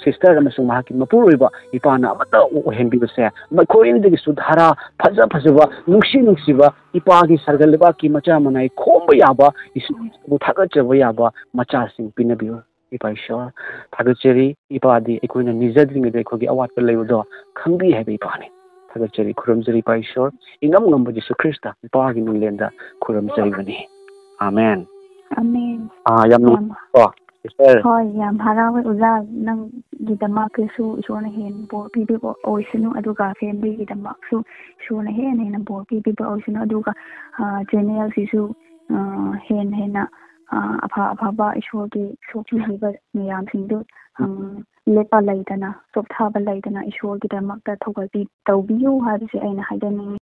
ꯁꯤꯁꯇꯔ ꯑꯃꯁꯨꯡ ꯃꯍꯥꯛꯀꯤ ꯃꯄꯨꯔꯣꯏꯕ ꯏꯄꯥꯅ ꯑꯃꯠꯇ ꯑꯣꯏꯍꯟꯕꯤꯕꯁꯦ ꯃꯈꯣꯏꯗꯒꯤꯁꯨ ꯙꯔꯥ ꯐꯖꯕ ꯅꯨꯡꯁꯤꯕ ꯏꯄꯥꯒꯤ ꯁꯔꯒ ꯂꯩꯕꯥꯛꯀꯤ ꯃꯆꯥ ꯃꯅꯥꯏ ꯈꯣꯝꯕ ꯌꯥꯕ ꯏꯁꯣꯔꯕꯨ ꯊꯥꯒꯠꯆꯕ ꯌꯥꯕ ꯃꯆꯥꯁꯤꯡ ꯄꯤꯅꯕꯤꯌꯨ ꯏꯄꯥ ꯏꯁꯣꯔ ꯊꯥꯒꯠꯆꯔꯤ ꯏꯄꯥꯗꯤ ꯑꯩꯈꯣꯏꯅ ꯅꯤꯖꯗ꯭ꯔꯤꯉꯩꯗ ꯑꯩꯈꯣꯏꯒꯤ ꯑꯋꯥꯠꯄ ꯂꯩꯕꯗꯣ ꯈꯪꯕꯤ ꯍꯥꯏꯕ ꯏꯄꯥꯅꯤ ꯊꯥꯒꯠꯆꯔꯤ ꯈꯨꯔꯨꯝꯖꯔꯤ ꯏꯄꯥ ꯏꯁꯣꯔ ꯏꯉꯝ ꯉꯝꯕ ꯖꯤꯁꯨ ꯈ꯭ꯔꯤꯁꯇ ꯏꯄꯥꯒꯤ ꯅꯨꯡꯂꯦꯟꯗ ꯈꯨꯔꯨꯝꯖꯔꯤꯕꯅꯤ ꯑꯥꯃꯦꯟ ꯑꯃꯦꯟ ꯌꯥꯝ ꯅꯨꯡꯉꯥꯏꯀꯣ ꯁꯤꯁꯇꯔ ꯍꯣꯏ ꯌꯥꯝ ꯍꯔꯥꯎꯋꯦ ꯑꯣꯖꯥ ꯅꯪꯒꯤꯗꯃꯛꯇꯁꯨ ꯏꯁꯣꯔꯅ ꯍꯦꯟꯅ ꯕꯣꯔ ꯄꯤꯕꯤꯕ ꯑꯣꯏꯁꯅꯨ ꯑꯗꯨꯒ ꯐꯦꯃꯤꯂꯤꯒꯤꯗꯃꯛꯁꯨ ꯏꯁꯣꯔꯅ ꯍꯦꯟꯅ ꯕꯣꯔ ꯄꯤꯕꯤꯕ ꯑꯣꯏꯁꯅꯨ ꯑꯗꯨꯒ ꯆꯦꯅꯦꯜꯁꯤꯁꯨ ꯍꯦꯟꯅ ꯑꯐꯕ ꯏꯁꯣꯔꯒꯤ ꯁꯣꯛꯄꯤꯕ ꯃꯌꯥꯝꯁꯤꯡꯗꯨ ꯂꯦꯞꯄ ꯂꯩꯗꯅ ꯆꯣꯞꯊꯥꯕ ꯂꯩꯗꯅ ꯏꯁꯣꯔꯒꯤꯗꯃꯛꯇ ꯇꯧꯕꯤꯌꯨ ꯍꯥꯏꯕꯁꯦ ꯑꯩꯅ ꯍꯥꯏꯖꯅꯤꯡꯉꯤ